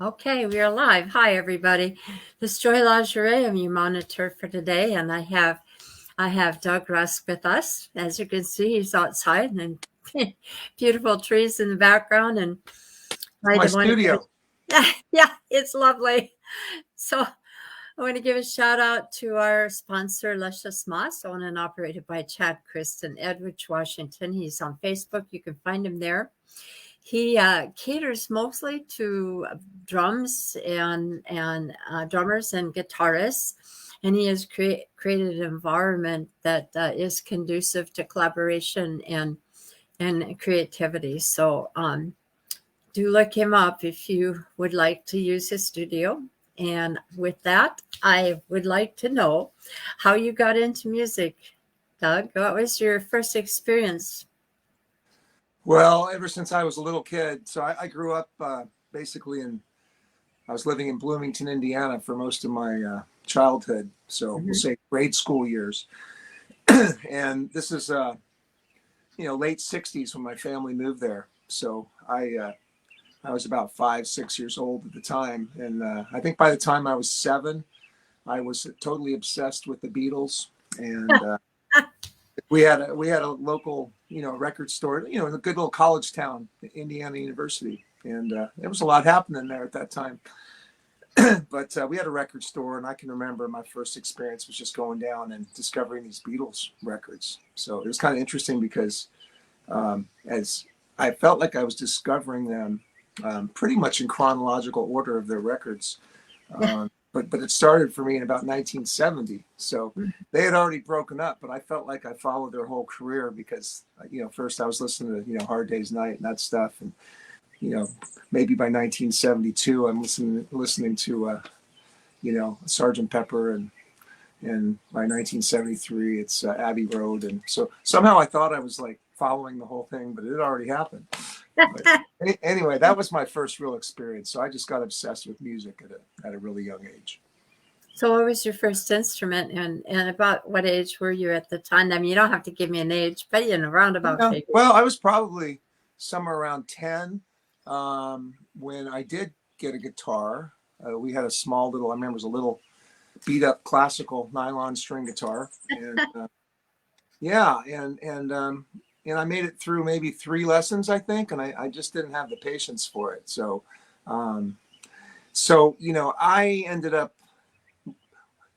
Okay, we are live. Hi, everybody. This is Joy Lingerie. I'm your monitor for today, and I have Doug Rusk with us. As you can see, he's outside and beautiful trees in the background. And It's I my want to give studio. it, yeah, it's lovely. So I want to give a shout out to our sponsor, Luscious Moss, owned and operated by Chad Kristen Edwidge, Washington. He's on Facebook. You can find him there. He caters mostly to drums and drummers and guitarists, and he has created an environment that is conducive to collaboration and creativity. So do look him up if you would like to use his studio. And with that, I would like to know how you got into music, Doug. What was your first experience? Well, ever since I was a little kid, so I grew up basically I was living in Bloomington, Indiana for most of my childhood. So we'll Mhm. say grade school years. And this is, late 60s when my family moved there. So I was about 5, 6 years old at the time. And I think by the time I was 7, I was totally obsessed with the Beatles. And we had a local record store in a good little college town, Indiana University, and there was a lot happening there at that time. But we had a record store, and I can remember my first experience was just going down and discovering these Beatles records. So it was kind of interesting because as I felt like I was discovering them pretty much in chronological order of their records. But it started for me in about 1970. So they had already broken up, but I felt like I followed their whole career because first I was listening to Hard Day's Night and that stuff, and maybe by 1972 I'm listening to Sergeant Pepper, and by 1973 it's Abbey Road, and so somehow I thought I was like following the whole thing, but it had already happened. But anyway, that was my first real experience. So I just got obsessed with music at a really young age. So what was your first instrument and about what age were you at the time? I mean, you don't have to give me an age, but roundabout Yeah, figure. well, I was probably somewhere around 10 when I did get a guitar. We had a small little, I remember it was a little beat up classical nylon string guitar. And yeah, and I made it through maybe 3 lessons, I think, and I just didn't have the patience for it. Um, so I ended up,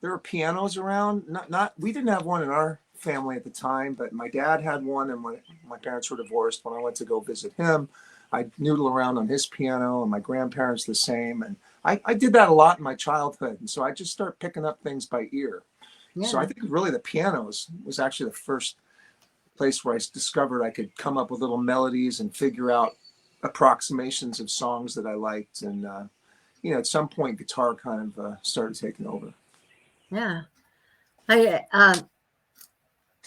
there were pianos around. Not we didn't have one in our family at the time, but my dad had one, and when my parents were divorced, when I went to go visit him, I noodle around on his piano, and my grandparents the same. And I did that a lot in my childhood, and so I just started picking up things by ear. So I Yeah. think really the pianos was actually the first place where I discovered I could come up with little melodies and figure out approximations of songs that I liked. And at some point, guitar kind of started taking over. Yeah. I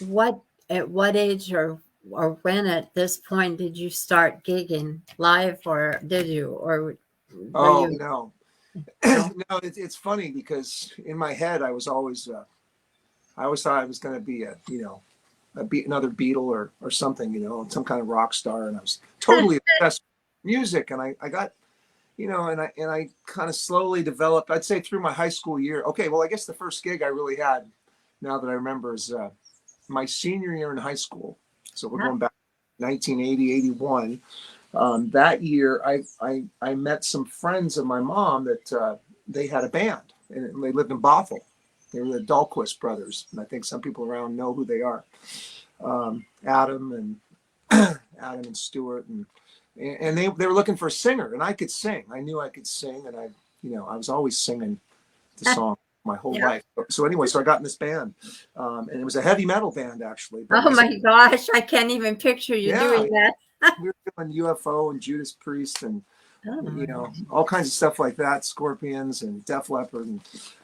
what at what age or when at this point did you start gigging live or did you or were Oh you no, no? no, it's funny because in my head I always thought I was going to be another Beatle or something, some kind of rock star, and I was totally obsessed with music, and I got and I kind of slowly developed. I'd say through my high school year. Okay, well, I guess the first gig I really had, now that I remember, is my senior year in high school. So we're Huh? going back 1980, 81. That year, I met some friends of my mom that they had a band, and they lived in Bothell. They were the Dahlquist brothers, and I think some people around know who they are. Adam and Adam and Stuart, and they were looking for a singer, and I could sing. I knew I could sing, and I was always singing the song my whole Yeah. life. So anyway, so I got in this band, and it was a heavy metal band actually. But Oh my my gosh, I can't even picture you yeah, doing that. we were doing UFO and Judas Priest and Oh, all kinds of stuff like that, Scorpions and Def Leppard, and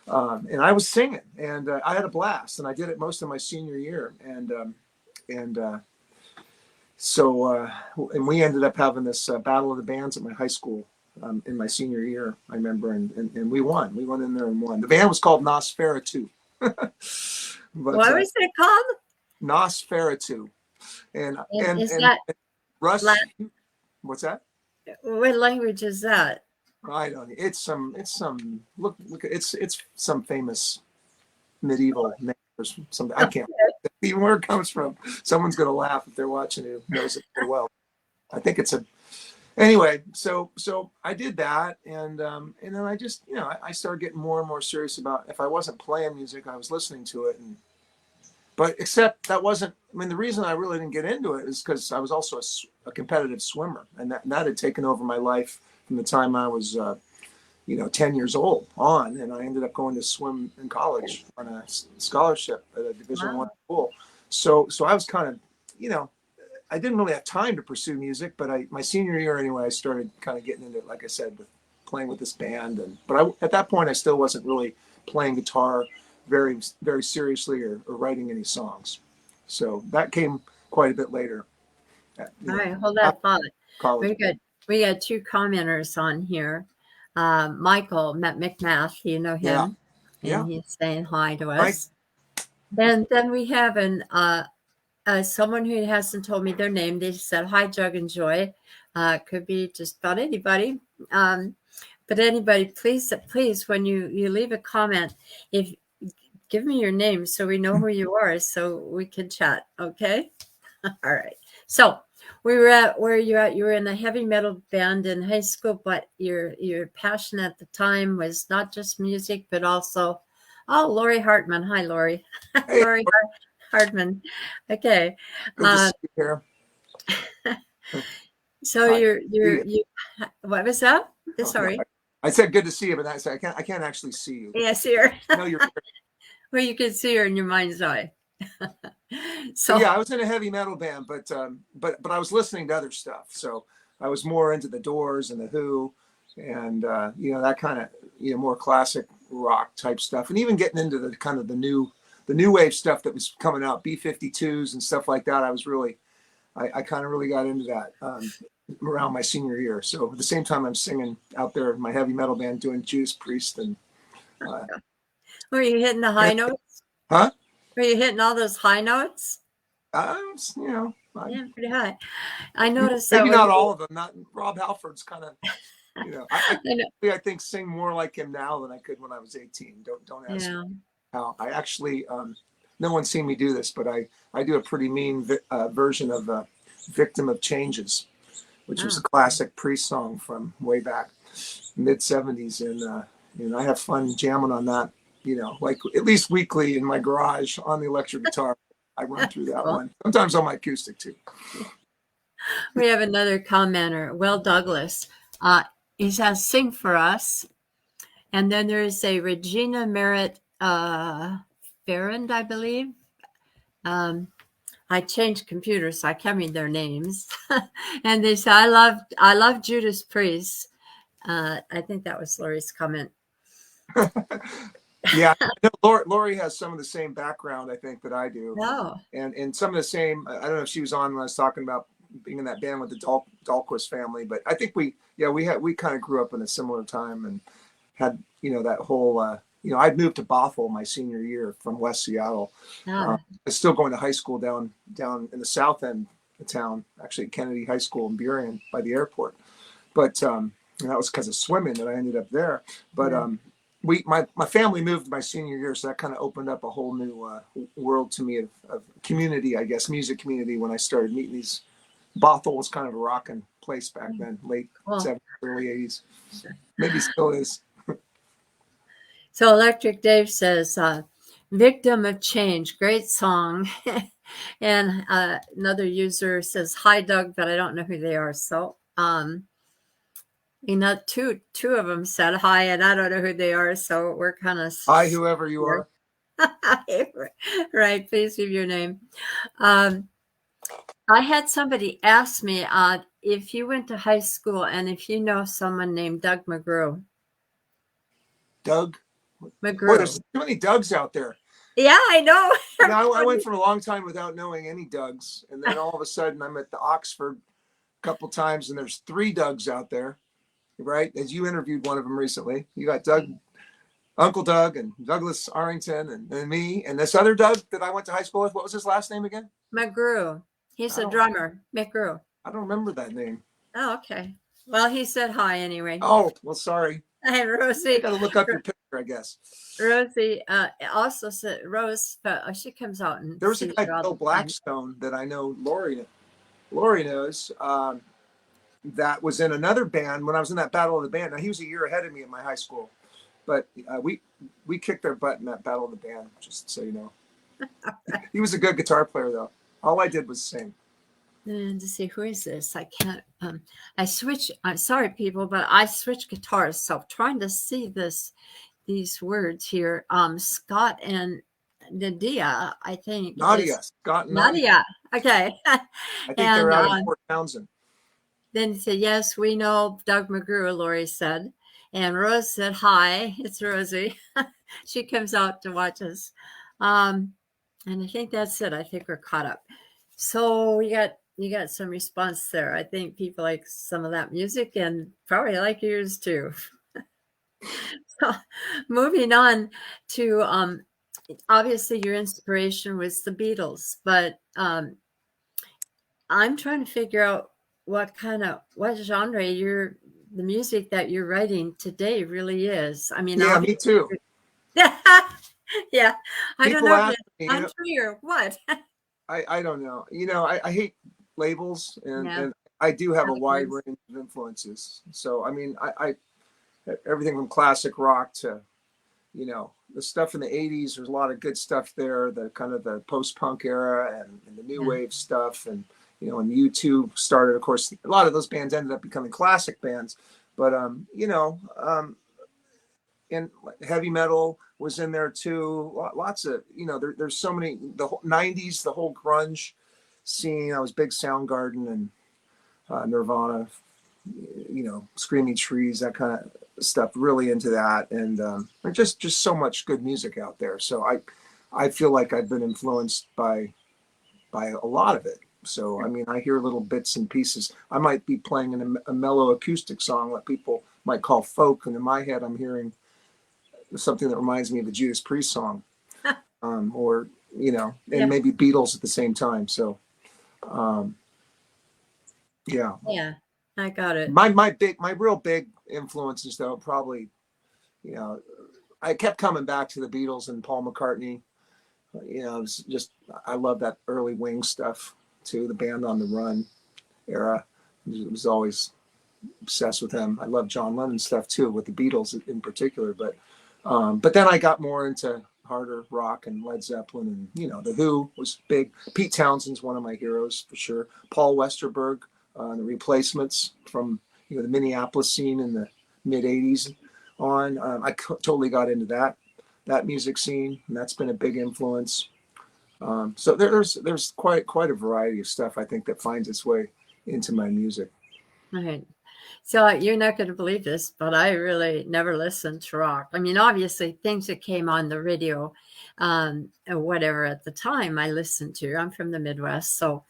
I was singing, and I had a blast, and I did it most of my senior year, and so and we ended up having this battle of the bands at my high school in my senior year, I remember, and we won. We went in there and won. The band was called Nosferatu, but what was it called? Nosferatu, and And and is and that Russ, Latin? what's that? What language is that? I don't. It's some. Look. It's some famous medieval name or something. I can't even where it comes from. Someone's gonna laugh if they're watching who knows it very well. I think it's a. Anyway, so I did that, and then I just I started getting more and more serious about if I wasn't playing music, I was listening to it, but except that wasn't. I mean, the reason I really didn't get into it is because I was also a competitive swimmer, and that had taken over my life from the time I was 10 years old on, and I ended up going to swim in college on a scholarship at a Division I school. So I was kind of, I didn't really have time to pursue music, but my senior year anyway, I started kind of getting into it, like I said, with playing with this band. At that point, I still wasn't really playing guitar very, very seriously or writing any songs. So that came quite a bit later. All right, hold that thought. College. We got two commenters on here. Michael McMath, you know him, and he's saying hi to us. And then we have someone who hasn't told me their name. They said, hi, Doug and Joy. Could be just about anybody. But anybody, please, when you leave a comment, give me your name so we know who you are so we can chat, okay? All right. So we were at where you at. You were in a heavy metal band in high school, but your passion at the time was not just music, but also, Lori Hartman. Hi, Lori. Hey, Lori Hartman. Okay. Good to see you here. So you what was that? Sorry. I said good to see you, but I can't actually see you. Yeah, see her. No, you're here. Well, you can see her in your mind's eye. So yeah, I was in a heavy metal band, but I was listening to other stuff. So I was more into the Doors and the Who, and that kind of more classic rock type stuff, and even getting into the kind of the new wave stuff that was coming out, B-52s and stuff like that. I kind of really got into that around my senior year. So at the same time, I'm singing out there in my heavy metal band, doing Judas Priest and. Were you hitting the high notes? Huh? Were you hitting all those high notes? Yeah, pretty high. I noticed maybe that not all of them. Not Rob Halford's kind of, I think sing more like him now than I could when I was 18. Don't ask me how. I actually, no one's seen me do this, but I do a pretty mean version of "Victim of Changes," which was a classic Priest song from way back mid '70s, and I have fun jamming on that. Like at least weekly in my garage on the electric guitar. I run through that one. Sometimes on my acoustic too. We have another commenter, Will Douglas. He says, sing for us. And then there's a Regina Merritt Farrand, I believe. I changed computers, so I can't read their names. And they say, I love Judas Priest. I think that was Lori's comment. Yeah, Lori has some of the same background, I think, that I do. Oh. And some of the same, I don't know if she was on when I was talking about being in that band with the Dahlquist family, but I think we kind of grew up in a similar time and had, that whole, I'd moved to Bothell my senior year from West Seattle. I was still going to high school down in the south end of town, actually at Kennedy High School in Burien by the airport. But that was because of swimming that I ended up there. But my family moved my senior year, so that kind of opened up a whole new world to me of community, I guess, music community. When I started meeting these, Bothell was kind of a rocking place back then, late 70s, early 80s. Sure. Maybe still is. So Electric Dave says, "Victim of Change, great song." And another user says, "Hi, Doug," but I don't know who they are. So. Two of them said hi, and I don't know who they are, so we're kind of hi, whoever you are. Right, please give your name. I had somebody ask me if you went to high school and if you know someone named Doug McGrew. Doug McGrew. Boy, there's too many Dougs out there. Yeah, I know. I went for a long time without knowing any Dougs, and then all of a sudden I'm at the Oxford a couple times, and there's 3 Dougs out there. Right, as you interviewed one of them recently, you got Doug, Uncle Doug, and Douglas Arrington, and me, and this other Doug that I went to high school with. What was his last name again? McGrew. He's a drummer. McGrew. I don't remember that name. Oh, okay. Well, he said hi anyway. Oh, well, sorry. And I Rosie, got to look up your picture, I guess. Rosie also said Rose. She comes out and There was a sees guy, you all Bill the time. Blackstone, that I know Lori knows. That was in another band when I was in that Battle of the Band. Now he was a year ahead of me in my high school, but we kicked their butt in that Battle of the Band. Just so you know, he was a good guitar player though. All I did was sing. And to see who is this, I can't. I switch. I'm sorry, people, but I switch guitars, so trying to see these words here. Scott and Nadia, I think Nadia, is Scott and Nadia. Nadia. Okay, I think they're and out in Port Townsend. then he said, "Yes, we know Doug McGrew." Lori said, and Rose said, "Hi, it's Rosie." She comes out to watch us, and I think that's it. I think we're caught up. So you got some response there. I think people like some of that music and probably like yours too. So moving on to obviously your inspiration was the Beatles, but I'm trying to figure out what genre the music that you're writing today really is. I mean, Yeah, me obviously, too. yeah. I don't People know if ask it's me, country or what. I don't know. I hate labels, Yeah. and I do have a wide Categories. range of influences. So I mean, I everything from classic rock to the stuff in the 80s. There's a lot of good stuff there, the kind of the post-punk era and the new Yeah. wave stuff. And when U2 started, of course, a lot of those bands ended up becoming classic bands. But and heavy metal was in there too. Lots of there's so many. The whole 90s, the whole grunge scene. I was big Soundgarden and Nirvana, Screaming Trees, that kind of stuff. Really into that, and just so much good music out there. So I feel like I've been influenced by a lot of it. So I mean, I hear little bits and pieces. I might be playing a mellow acoustic song that people might call folk, and in my head, I'm hearing something that reminds me of a Judas Priest song, or and Yeah. maybe Beatles at the same time. So um, yeah, Yeah. I got it. my real big influences though probably you know I kept coming back to the Beatles and Paul McCartney. It was just I love that early Wings stuff too. The Band on the Run era. It was always obsessed with him. I love John Lennon stuff too, with the Beatles in particular. But then I got more into harder rock and Led Zeppelin, and the Who was big. Pete Townshend's one of my heroes for sure. Paul Westerberg, the Replacements from the Minneapolis scene in the mid '80s on. Totally got into that music scene, and that's been a big influence. So there's quite a variety of stuff I think that finds its way into my music. All right. So you're not going to believe this, but I really never listened to rock. I mean, obviously, things that came on the radio or whatever at the time I listened to. I'm from the Midwest, so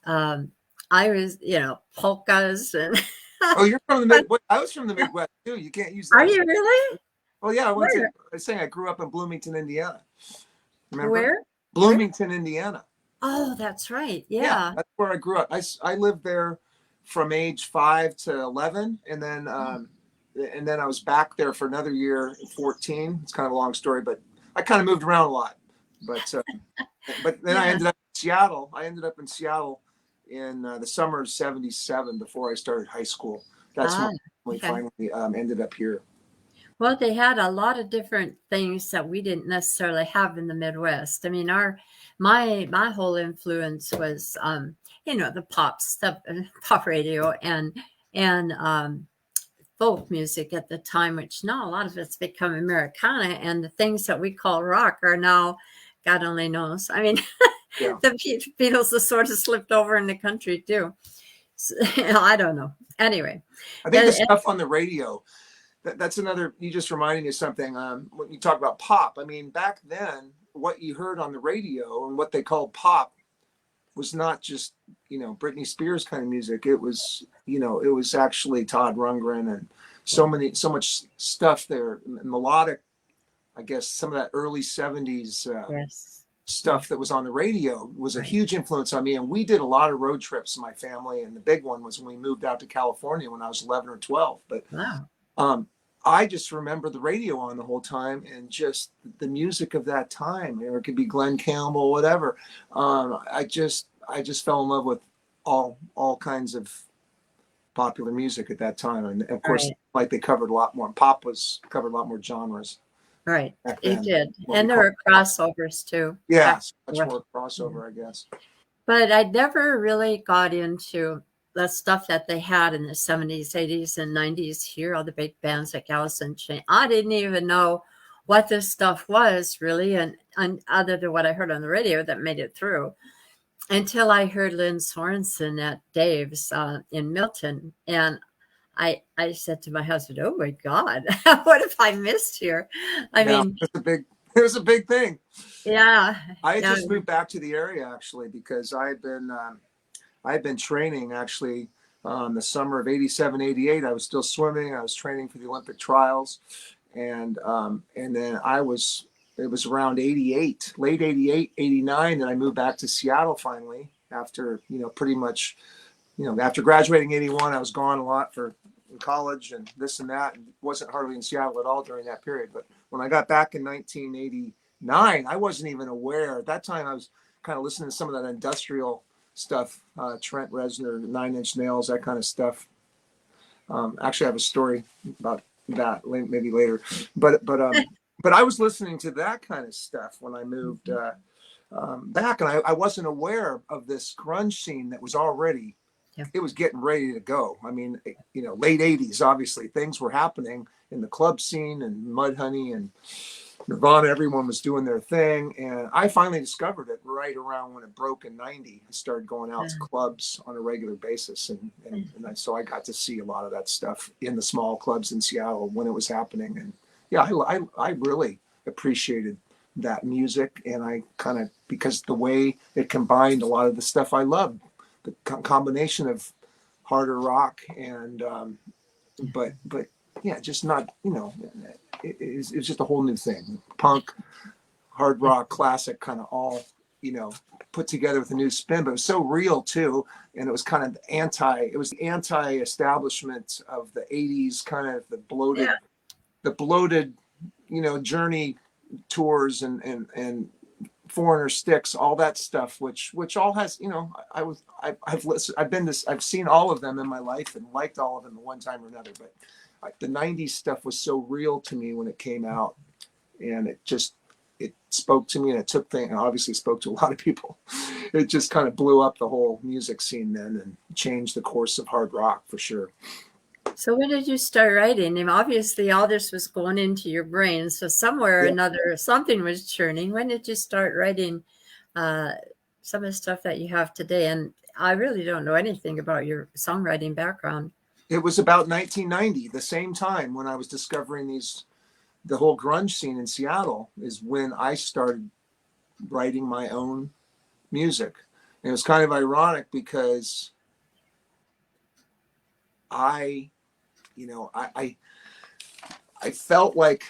um, I was, polkas and. Oh, you're from the Midwest. I was from the Midwest too. You can't use Are that. you really? Oh yeah, Where? I was saying I grew up in Bloomington, Indiana. Remember? Where? Where? Bloomington, Indiana. Oh, that's right. Yeah, Yeah. that's where I grew up. I lived there from age 5 to 11, and then I was back there for another year at 14. It's kind of a long story, but I kind of moved around a lot. But then I Yeah. ended up in Seattle. I ended up in Seattle in the summer of '77 before I started high school. That's when Ah, we okay. finally ended up here. Well, they had a lot of different things that we didn't necessarily have in the Midwest. I mean, my whole influence was the pop stuff, pop radio and folk music at the time, which now a lot of it's become Americana, and the things that we call rock are now God only knows. I mean, Yeah. the Beatles have sort of slipped over in the country too. So, I don't know. Anyway, I think the stuff on the radio, that's another, you just reminded me of something. When you talk about pop, I mean, back then, what you heard on the radio and what they called pop was not just, Britney Spears kind of music. It was, it was actually Todd Rundgren and so much stuff there, melodic, I guess, some of that early '70s yes. stuff that was on the radio was a Right. huge influence on me. And we did a lot of road trips in my family. And the big one was when we moved out to California when I was 11 or 12. But Wow. um, I just remember the radio on the whole time and just the music of that time. Or it could be Glenn Campbell, whatever. I just fell in love with all kinds of popular music at that time. And of course, Right. like they covered a lot more. Pop was covered a lot more genres Right. back It then. did. What we And there call were crossovers too. yeah, Back so and much forth. more Yeah. crossover, I guess. But I never really got into the stuff that they had in the 70s, 80s, and 90s here, all the big bands like Alice in Chains. I didn't even know what this stuff was really, and other than what I heard on the radio that made it through, until I heard Lynn Sorensen at Dave's in Milton. And I said to my husband, "Oh my God, what have I missed here?" I Yeah, mean, it was a big thing. yeah, I had yeah, just moved back to the area actually because I had been training actually the summer of 87, 88. I was still swimming. I was training for the Olympic trials. And then it was around 88, late 88, 89 that I moved back to Seattle finally after, pretty much, after graduating 81, I was gone a lot for college and this and that, and wasn't hardly in Seattle at all during that period. But when I got back in 1989, I wasn't even aware. At that time, I was kind of listening to some of that industrial stuff, Trent Reznor, Nine Inch Nails, that kind of stuff. Actually, I have a story about that maybe later, but I was listening to that kind of stuff when I moved back, and I wasn't aware of this grunge scene that was already yeah, it was getting ready to go. I mean, late 80s, obviously things were happening in the club scene and Mudhoney and Nirvana, everyone was doing their thing. And I finally discovered it right around when it broke in 90. I started going out to clubs on a regular basis. So I got to see a lot of that stuff in the small clubs in Seattle when it was happening. And yeah, I really appreciated that music. And I kind of, because the way it combined a lot of the stuff I loved, the combination of harder rock and, but yeah, just not, it's just a whole new thing. Punk, hard rock, classic, kind of all, put together with a new spin, but it was so real too. And it was kind of the anti-establishment of the 80s, kind of yeah. the bloated, Journey tours and Foreigner Sticks, all that stuff, which all has, I've listened, I've seen all of them in my life and liked all of them at one time or another. But the 90s stuff was so real to me when it came out, and it spoke to me, and it and obviously spoke to a lot of people. It just kind of blew up the whole music scene then and changed the course of hard rock for sure. So when did you start writing? And obviously all this was going into your brain. So somewhere or Yeah. another, something was churning. When did you start writing uh, some of the stuff that you have today? And I really don't know anything about your songwriting background. It was about 1990, the same time when I was discovering the whole grunge scene in Seattle is when I started writing my own music. And it was kind of ironic because I, I felt like,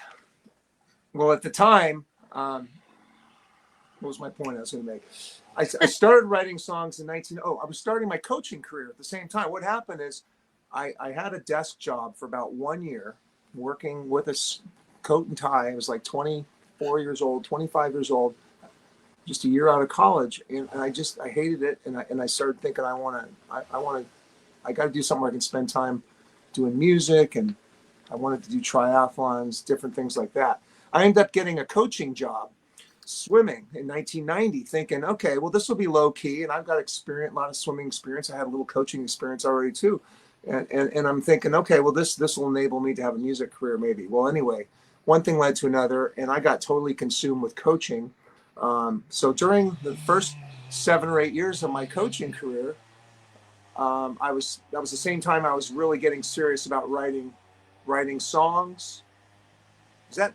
well, at the time, what was my point I was going to make? I started writing songs in I was starting my coaching career at the same time. What happened is I had a desk job for about 1 year working with a coat and tie. I was like 24 years old, 25 years old, just a year out of college. And I hated it. And I started thinking, I got to do something where I can spend time doing music. And I wanted to do triathlons, different things like that. I ended up getting a coaching job swimming in 1990, thinking, okay, well, this will be low key. And I've got a lot of swimming experience. I had a little coaching experience already too. And I'm thinking, okay, well, this will enable me to have a music career maybe. Well, anyway, one thing led to another, and I got totally consumed with coaching. So during the first 7 or 8 years of my coaching career, that was the same time I was really getting serious about writing songs. Is that,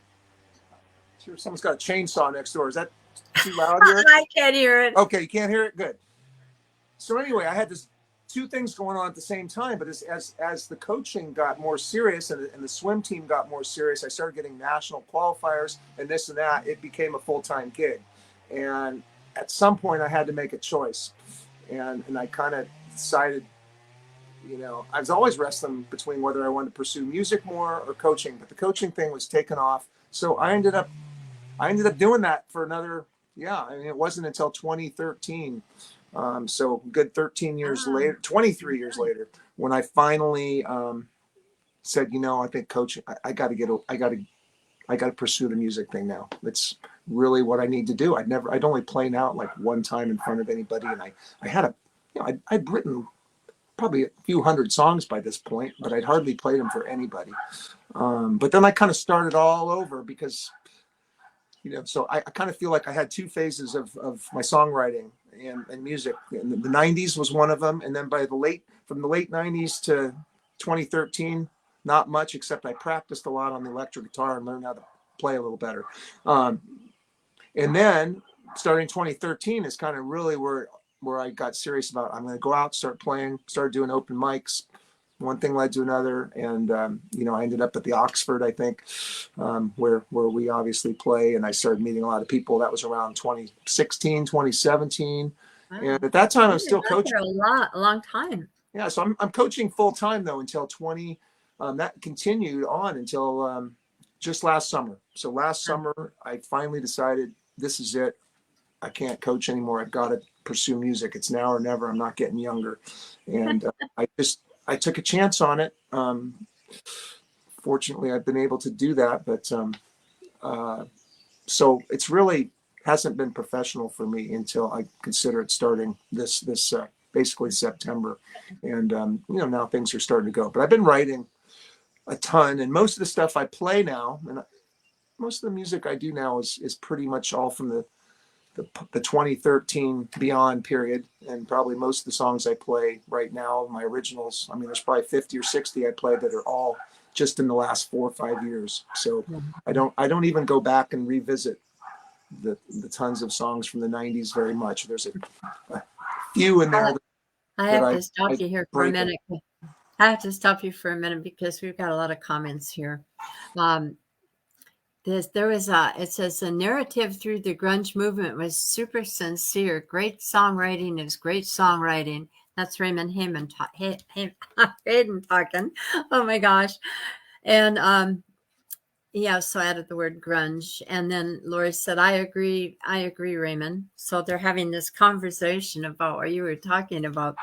sure, someone's got a chainsaw next door. Is that too loud here? I can't hear it. Okay, you can't hear it? Good. So anyway, I had this two things going on at the same time, but as the coaching got more serious and the swim team got more serious, I started getting national qualifiers and this and that. It became a full-time gig. And at some point I had to make a choice. And I kind of decided, I was always wrestling between whether I wanted to pursue music more or coaching, but the coaching thing was taken off. So I ended up doing that for another, it wasn't until 2013. So good 13 years later, 23 years later, when I finally said, I think coaching, I got to pursue the music thing now. It's really what I need to do. I'd only played out like one time in front of anybody. And I had I'd written probably a few hundred songs by this point, but I'd hardly played them for anybody. But then I kind of started all over because, so I kind of feel like I had two phases of my songwriting and music. And the 90s was one of them. And then from the late 90s to 2013, not much, except I practiced a lot on the electric guitar and learned how to play a little better. And then starting 2013 is kind of really where I got serious about, I'm going to go out, start playing, start doing open mics. One thing led to another. And, I ended up at the Oxford, I think, where we obviously play. And I started meeting a lot of people. That was around 2016, 2017. Wow. And at that time, I was still coaching. A long time. Yeah. So I'm coaching full time though, until that continued on until just last summer. So last summer, I finally decided this is it. I can't coach anymore. I've got to pursue music. It's now or never. I'm not getting younger. And I took a chance on it. Fortunately, I've been able to do that. But so it's really hasn't been professional for me until I consider it starting this basically September. And, now things are starting to go. But I've been writing a ton. And most of the stuff I play now, and most of the music I do now is pretty much all from the 2013 beyond period. And probably most of the songs I play right now, my originals, there's probably 50 or 60 I play that are all just in the last 4 or 5 years. So I don't even go back and revisit the tons of songs from the 90s very much. There's a few in there. I have to stop you here for a minute. I have to stop you for a minute because we've got a lot of comments here. It says the narrative through the grunge movement was super sincere. Great songwriting is great songwriting. That's Raymond Hayden talking. Oh my gosh. And so I added the word grunge. And then Lori said, I agree, Raymond. So they're having this conversation about what you were talking about.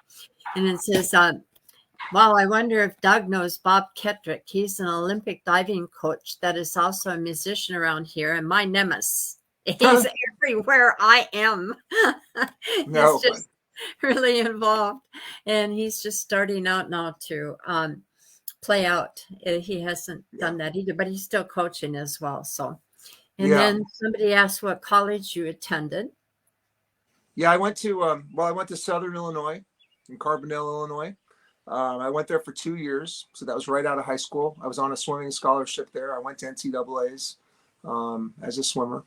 And it says, wow, I wonder if Doug knows Bob Kettrick. He's an Olympic diving coach that is also a musician around here and my nemesis. He's everywhere I am. He's just really involved. And he's just starting out now to play out. He hasn't done that either, but he's still coaching as well. So, and then somebody asked what college you attended. Yeah, I went to Southern Illinois in Carbondale, Illinois. I went there for 2 years. So that was right out of high school. I was on a swimming scholarship there. I went to NCAAs as a swimmer.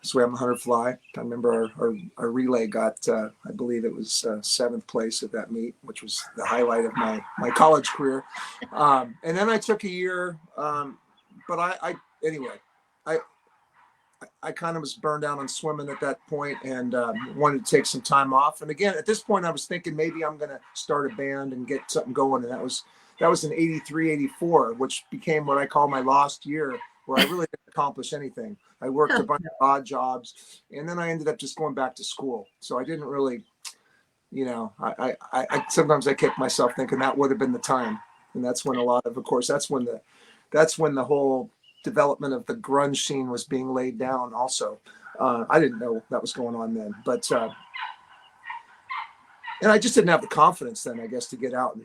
Swam 100 fly. I remember our relay got, I believe it was 7th place at that meet, which was the highlight of my college career. And then I took a year, but I kind of was burned out on swimming at that point and wanted to take some time off. And again, at this point, I was thinking maybe I'm going to start a band and get something going. And that was in 83, 84, which became what I call my lost year, where I really didn't accomplish anything. I worked a bunch of odd jobs, and then I ended up just going back to school. So I didn't really, I sometimes I kick myself thinking that would have been the time. And that's when that's when the whole development of the grunge scene was being laid down also. I didn't know that was going on then, but and I just didn't have the confidence then, I guess, to get out and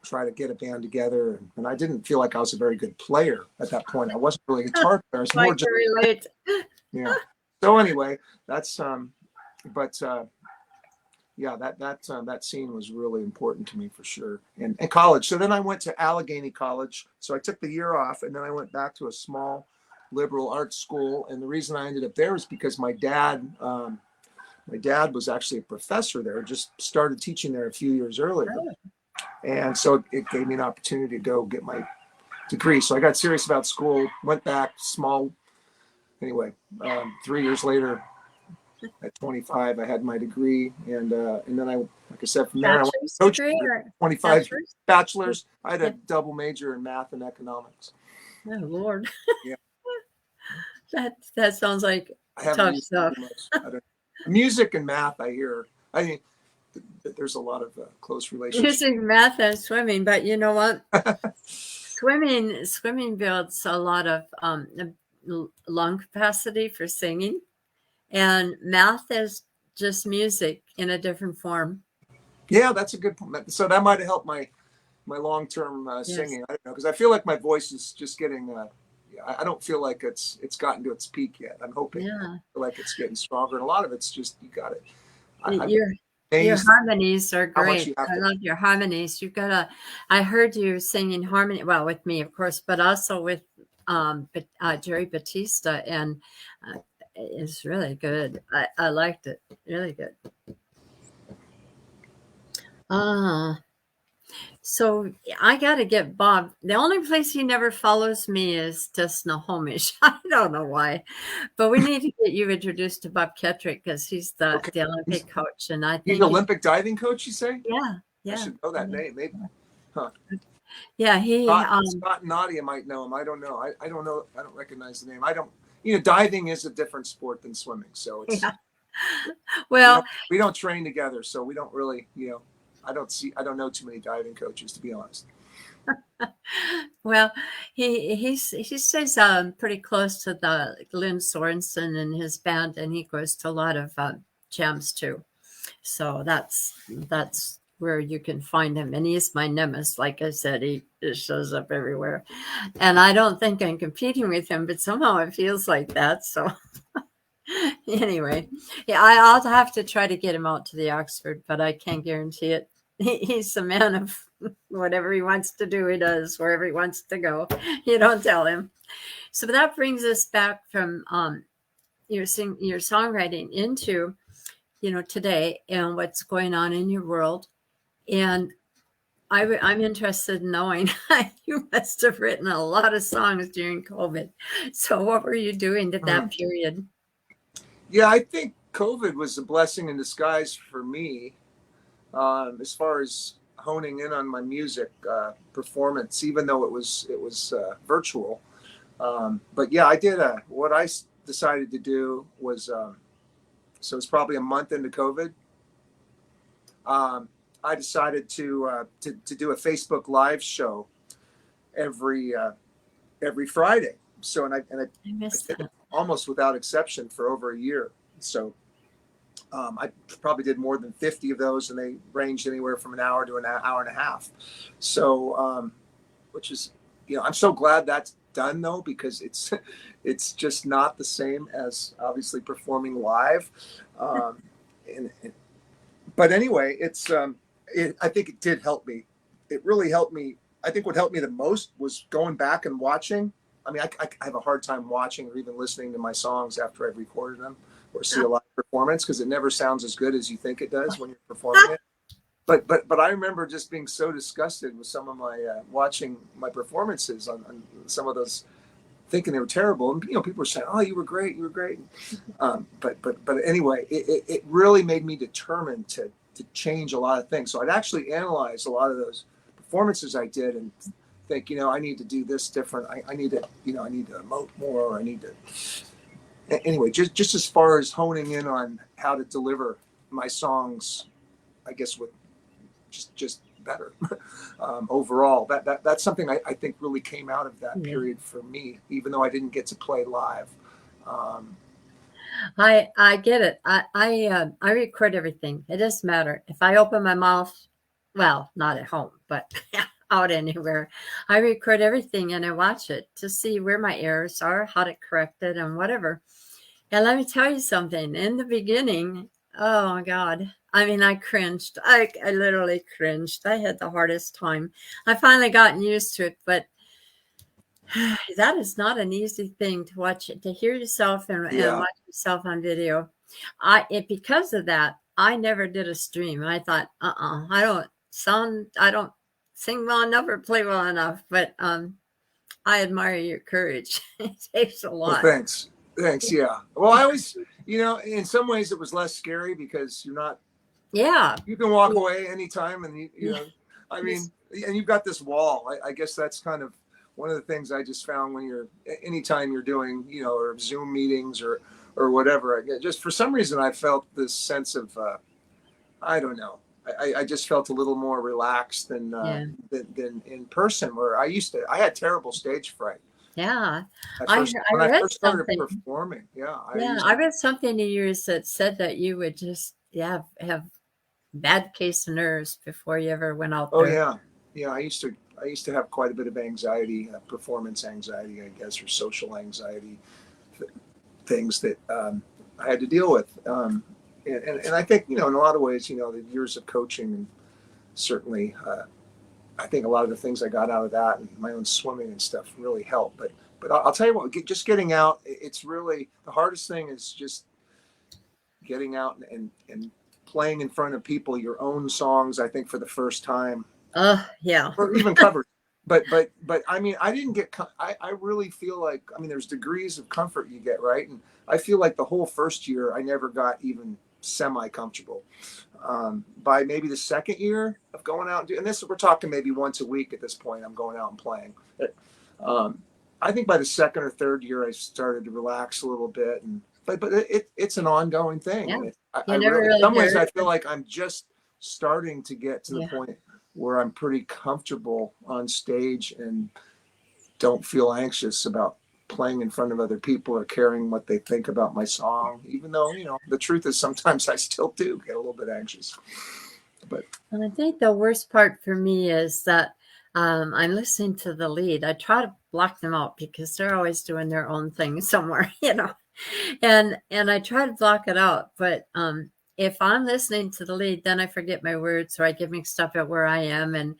try to get a band together. And I didn't feel like I was a very good player at that point. I wasn't really a guitar player. I was more just relate. Yeah. So anyway, that's that scene was really important to me for sure. And college. So then I went to Allegheny College. So I took the year off, and then I went back to a small liberal arts school. And the reason I ended up there was because my dad was actually a professor there, just started teaching there a few years earlier. And so it gave me an opportunity to go get my degree. So I got serious about school, went back, anyway, 3 years later, At 25, I had my degree, and then like I said, from there I went Bachelor's to coaching degree for or 25 bachelor's? bachelor's. I had a Yeah. double major in math and economics. Oh Lord, Yeah, that sounds like I haven't tough used it stuff. too much. I don't, music and math, I hear. I think there's a lot of close relationship. Using math and swimming, but you know what? Swimming builds a lot of lung capacity for singing, and math is just music in a different form. Yeah, that's a good point. So that might have helped my long term Yes. singing. I don't know because I feel like my voice is just getting. I don't feel like it's gotten to its peak yet. I'm hoping. I Yeah. feel like it's getting stronger, and a lot of it's just you got it. I'm Your your amazed harmonies are how much great. you have I to. love your harmonies. You've got a. I heard you singing harmony. Well, with me, of course, but also with Jerry Batista, and it's really good. I liked it. Really good. Ah, so I got to get Bob. The only place he never follows me is to Snohomish. I don't know why, but we need to get you introduced to Bob Kettrick because he's the Okay, the he's Olympic coach, and I he's an think he. Olympic diving coach. You say? Yeah, I yeah, should know that yeah. name. Maybe. Huh. Yeah, he. Scott and Nadia might know him. I don't know. I don't know. I don't recognize the name. I don't. Diving is a different sport than swimming, so it's Yeah. we don't Well, we don't train together, so we don't really. I don't know too many diving coaches to be honest. well, he stays pretty close to the Glenn Sorensen and his band, and he goes to a lot of jams too. So that's where you can find him, and he's my nemesis. Like I said, he just shows up everywhere, and I don't think I'm competing with him, but somehow it feels like that. So anyway, yeah, I'll have to try to get him out to the Oxford, but I can't guarantee it. He's a man of whatever he wants to do, he does wherever he wants to go. You don't tell him. So that brings us back from your songwriting into today and what's going on in your world. And I'm interested in knowing you must have written a lot of songs during COVID. So what were you doing at Mhm. that period? Yeah, I think COVID was a blessing in disguise for me, as far as honing in on my music performance, even though it was virtual. But yeah, I did. What I decided to do was so it's probably a month into COVID. Um, I decided to do a Facebook Live show every every Friday. So I I missed did it that. almost without exception for over a year. So I probably did more than 50 of those, and they ranged anywhere from an hour to an hour and a half. So, which is, I'm so glad that's done though, because it's just not the same as obviously performing live. Um, and but anyway, I think it did help me. It really helped me. I think what helped me the most was going back and watching. I mean, I have a hard time watching or even listening to my songs after I've recorded them or see a live performance because it never sounds as good as you think it does when you're performing it. But I remember just being so disgusted with some of my watching my performances on some of those, thinking they were terrible, and people were saying, "Oh, you were great, you were great." But anyway, it really made me determined to change a lot of things. So I'd actually analyze a lot of those performances I did and think, I need to do this different. I need to, I need to emote more. Or I need to. Anyway, just as far as honing in on how to deliver my songs, I guess with just better overall. That's something I think really came out of that Yeah. period for me, even though I didn't get to play live. Um, I get it. I record everything. It doesn't matter if I open my mouth. Well, not at home, but out anywhere. I record everything and I watch it to see where my errors are, how to correct it, and whatever. And let me tell you something. In the beginning, oh my God. I mean, I cringed. I literally cringed. I had the hardest time. I finally gotten used to it, but that is not an easy thing to watch, to hear yourself and yeah. watch yourself on video. Because of that, I never did a stream. I thought, I don't sing well enough or play well enough. But I admire your courage. It takes a Well, lot. thanks. Thanks. Yeah. Well, I always, In some ways it was less scary because Yeah. you can walk away anytime, and Yeah. I mean, and you've got this wall. I guess that's kind of one of the things I just found when anytime you're doing, or Zoom meetings or whatever. Just for some reason, I felt this sense of, I don't know. I just felt a little more relaxed Yeah. than in person, where I had terrible stage fright. Yeah. When I I read first started something. performing. Yeah. Yeah. I read something of yours that said that you would just, have bad case of nerves before you ever went out Oh there. yeah. Yeah. I used to have quite a bit of anxiety, performance anxiety, I guess, or social anxiety, things that I had to deal with. And I think, in a lot of ways, the years of coaching, and certainly, I think a lot of the things I got out of that and my own swimming and stuff really helped. But I'll tell you what, just getting out, it's really the hardest thing is just getting out and playing in front of people, your own songs, I think, for the first time, Yeah. or even covers. But I mean, I didn't get, I really feel like, I mean, there's degrees of comfort you get, right? And I feel like the whole first year, I never got even semi-comfortable. By maybe the second year of going out and we're talking maybe once a week at this point, I'm going out and playing. I think by the second or third year, I started to relax a little bit, but it's an ongoing thing. Yeah. And You never in really some ways, heard. I feel like I'm just starting to get to the Yeah. point where I'm pretty comfortable on stage and don't feel anxious about playing in front of other people or caring what they think about my song, even though, the truth is sometimes I still do get a little bit anxious. But And I think the worst part for me is that I'm listening to the lead. I try to block them out because they're always doing their own thing somewhere, and I try to block it out. But if I'm listening to the lead, then I forget my words or I get mixed up at where I am. And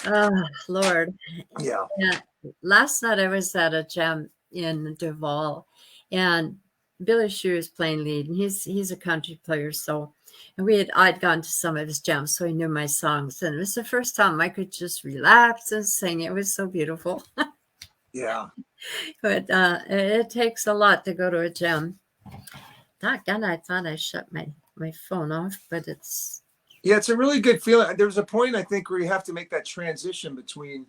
oh, Lord. yeah. Yeah. Last night I was at a jam in Duval, and Billy Shear is playing lead, and he's a country player. So, and I'd gone to some of his jams, so he knew my songs, and it was the first time I could just relax and sing. It was so beautiful. Yeah. But it takes a lot to go to a jam. Doggone, I thought I shut my phone off, but it's Yeah, it's a really good feeling. There's a point, I think, where you have to make that transition between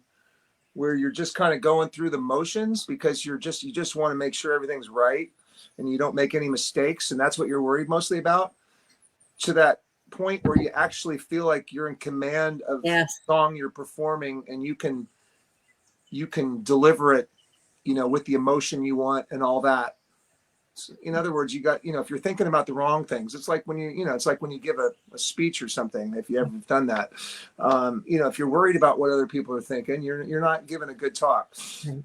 where you're just kind of going through the motions because you just want to make sure everything's right and you don't make any mistakes, and that's what you're worried mostly about, to that point where you actually feel like you're in command of the yes, song you're performing, and you can deliver it, with the emotion you want and all that. In other words, you got, if you're thinking about the wrong things, it's like when it's like when you give a speech or something, if you ever done that, if you're worried about what other people are thinking, you're not giving a good talk,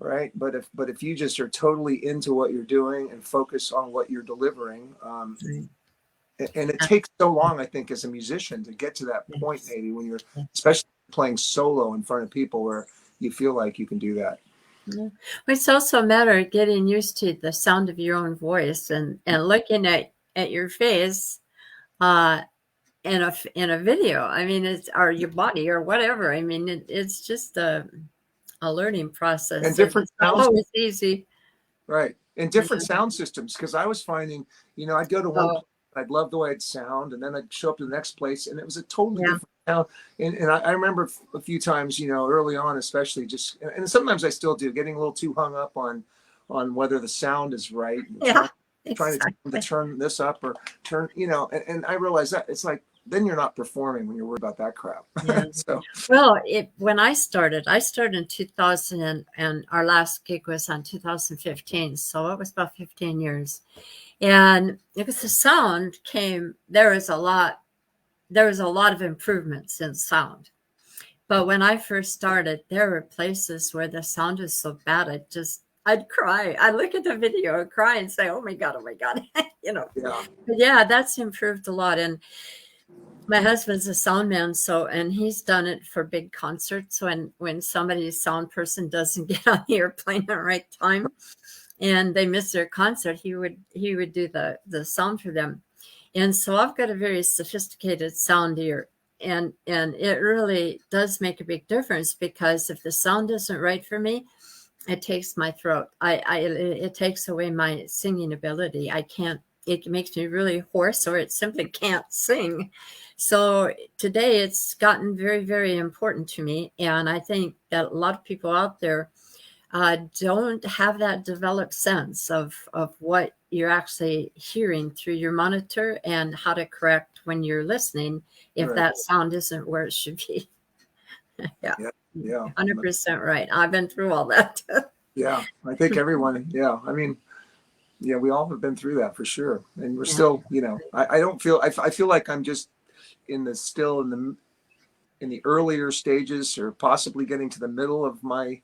right? But if you just are totally into what you're doing and focus on what you're delivering, and it takes so long, I think, as a musician to get to that point, maybe when you're especially playing solo in front of people where you feel like you can do that. Yeah. It's also a matter of getting used to the sound of your own voice and looking at your face in a video. I mean, or your body or whatever. I mean, it's just a learning process. And It's different not sounds. always easy. Right. And different sound systems, because I was finding, I'd go to one place, I'd love the way it'd sound, and then I'd show up to the next place, and it was a totally different sound. And I remember a few times, early on, especially and sometimes I still do, getting a little too hung up on whether the sound is right. And trying to tell them to turn this up or turn, and I realized that it's like, then you're not performing when you're worried about that crap. Yeah. So, well, when I started in 2000, and our last gig was on 2015. So it was about 15 years. And because the sound there was a lot of improvements in sound. But when I first started, there were places where the sound was so bad, I'd cry. I'd look at the video and cry and say, oh my God. yeah. But yeah, that's improved a lot. And my husband's a sound man, and he's done it for big concerts when somebody's sound person doesn't get on the airplane at the right time and they miss their concert, he would do the sound for them. And so I've got a very sophisticated sound ear, and it really does make a big difference, because if the sound isn't right for me, it takes my throat. It takes away my singing ability. I can't it makes me really hoarse, or it simply can't sing. So today it's gotten very, very important to me. And I think that a lot of people out there don't have that developed sense of what you're actually hearing through your monitor and how to correct when you're listening if Right. that sound isn't where it should be. Yeah. Yeah. 100% right. I've been through all that. Yeah. I think everyone, yeah. I mean, yeah, we all have been through that for sure. And we're Yeah. still, I don't feel, I feel like I'm just still in the earlier stages, or possibly getting to the middle of my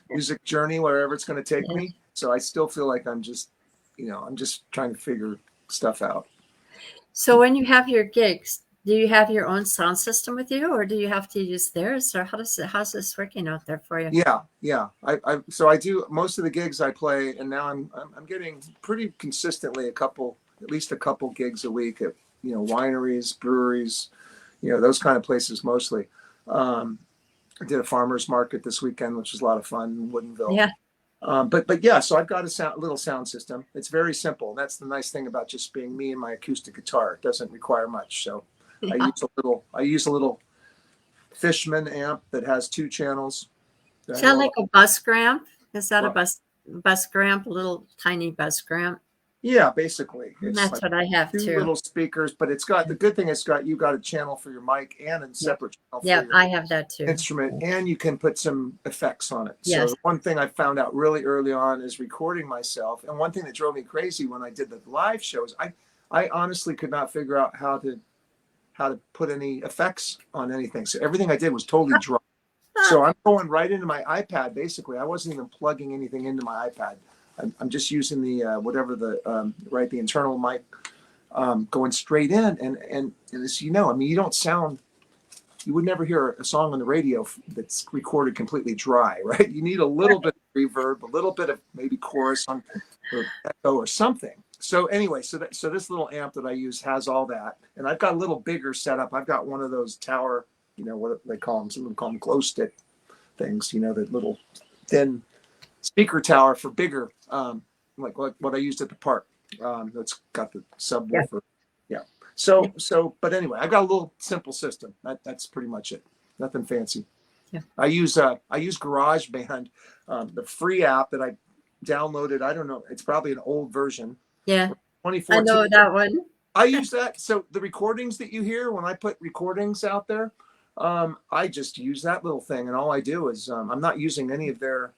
music journey, wherever it's going to take Yeah. me. So I still feel like I'm just, I'm just trying to figure stuff out. So when you have your gigs, do you have your own sound system with you, or do you have to use theirs, or how's this working out there for you? Yeah. So I do most of the gigs I play, and now I'm getting pretty consistently at least a couple gigs a week at, wineries, breweries, those kind of places mostly. I did a farmer's market this weekend, which was a lot of fun in Woodinville. Yeah. But yeah, so I've got a little sound system. It's very simple. That's the nice thing about just being me and my acoustic guitar. It doesn't require much. So Yeah. I use a little Fishman amp that has 2 channels. Is that like a bus gramp? Is that a Well, bus gramp, a little tiny bus gramp? yeah, basically. It's That's like what I have 2 too. little speakers, but the good thing you got a channel for your mic and a separate channel for Yeah, your I have that too. instrument, and you can put some effects on it. Yes. So one thing I found out really early on is recording myself. And one thing that drove me crazy when I did the live shows, I honestly could not figure out how to put any effects on anything. So everything I did was totally dry. So I'm going right into my iPad. Basically, I wasn't even plugging anything into my iPad. I'm just using the whatever the internal mic, going straight in. And as you know, I mean, you would never hear a song on the radio that's recorded completely dry, right? You need a little bit of reverb, a little bit of maybe chorus or echo or something. So anyway, so this little amp that I use has all that, and I've got a little bigger setup. I've got one of those tower, what they call them. Some of them call them glow stick things. The little thin speaker tower for bigger, like what I used at the park. That's got the subwoofer. Yeah. So, but anyway, I've got a little simple system. That's pretty much it. Nothing fancy. Yeah. I use GarageBand, the free app that I downloaded. I don't know. It's probably an old version. Yeah. 2014. I know that one. I use that. So the recordings that you hear when I put recordings out there, I just use that little thing, and all I do is I'm not using any of their.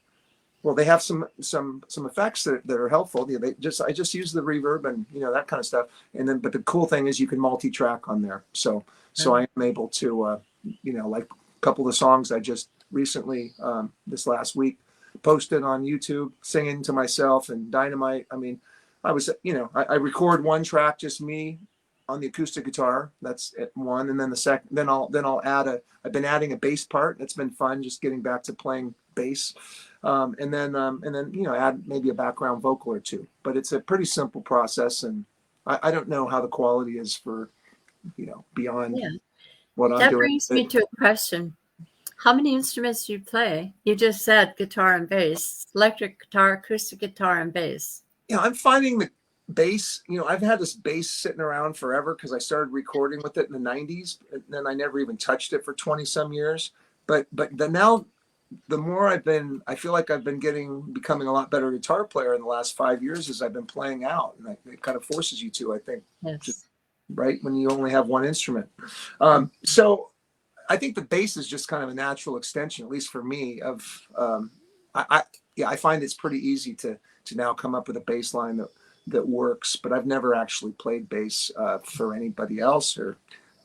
Well, they have some effects that are helpful. I just use the reverb and that kind of stuff. And then, but the cool thing is you can multi-track on there. So I am able to like a couple of the songs I just recently this last week posted on YouTube, singing to myself and Dynamite. I mean, I was I record one track, just me on the acoustic guitar. That's at one, and then the second. Then I'll add I've been adding a bass part. It's been fun, just getting back to playing bass. And then add maybe a background vocal or 2. But it's a pretty simple process, and I don't know how the quality is for beyond what I'm doing. That brings me to a question. How many instruments do you play? You just said guitar and bass, electric guitar, acoustic guitar, and bass. Yeah, I'm finding the bass. I've had this bass sitting around forever because I started recording with it in the 90s, and then I never even touched it for 20 some years. But now, the more I feel like I've been becoming a lot better guitar player in the last 5 years as I've been playing out, and it kind of forces you to, I think, Yes. right, when you only have one instrument. So I think the bass is just kind of a natural extension, at least for me, of I find it's pretty easy to now come up with a bass line that works, but I've never actually played bass for anybody else or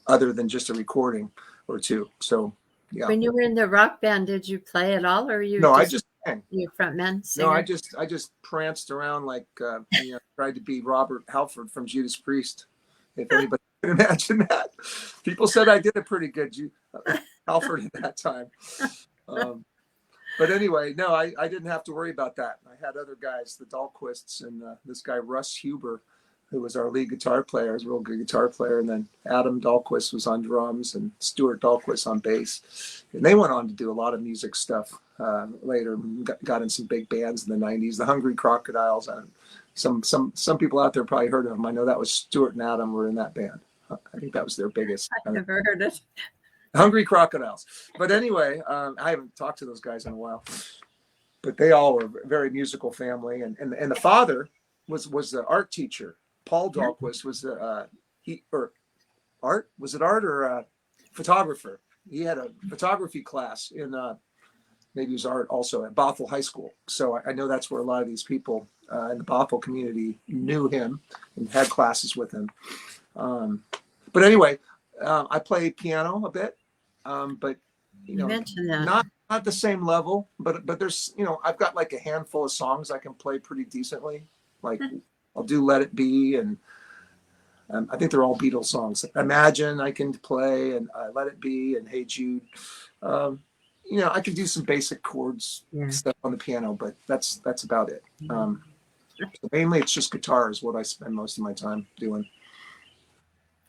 other than just a recording or 2. So yeah. When you were in the rock band, did you play at all, or No, I just sang. You frontman, singer? No, I just pranced around like tried to be Robert Halford from Judas Priest. If anybody can imagine that. People said I did a pretty good Halford at that time. But anyway, no, I didn't have to worry about that. I had other guys, the Dahlquists, and this guy Russ Huber, who was our lead guitar player, was a real good guitar player. And then Adam Dahlquist was on drums and Stuart Dahlquist on bass. And they went on to do a lot of music stuff later. Got in some big bands in the 90s, the Hungry Crocodiles. And Some people out there probably heard of them. I know that was Stuart and Adam were in that band. I think that was their biggest. I've never heard it. Hungry Crocodiles. But anyway, I haven't talked to those guys in a while. But they all were a very musical family, and the father was the art teacher. Paul Dahlquist was the art, was it art or photographer? He had a photography class in maybe it was art also at Bothell High School. So I know that's where a lot of these people in the Bothell community knew him and had classes with him. But anyway, I play piano a bit, but you mentioned that. Not the same level, but there's, I've got like a handful of songs I can play pretty decently. Like I'll do Let It Be, and I think they're all Beatles songs. Imagine I can play, and Let It Be, and Hey Jude. I can do some basic chords stuff on the piano, but that's about it. So mainly it's just guitar is what I spend most of my time doing.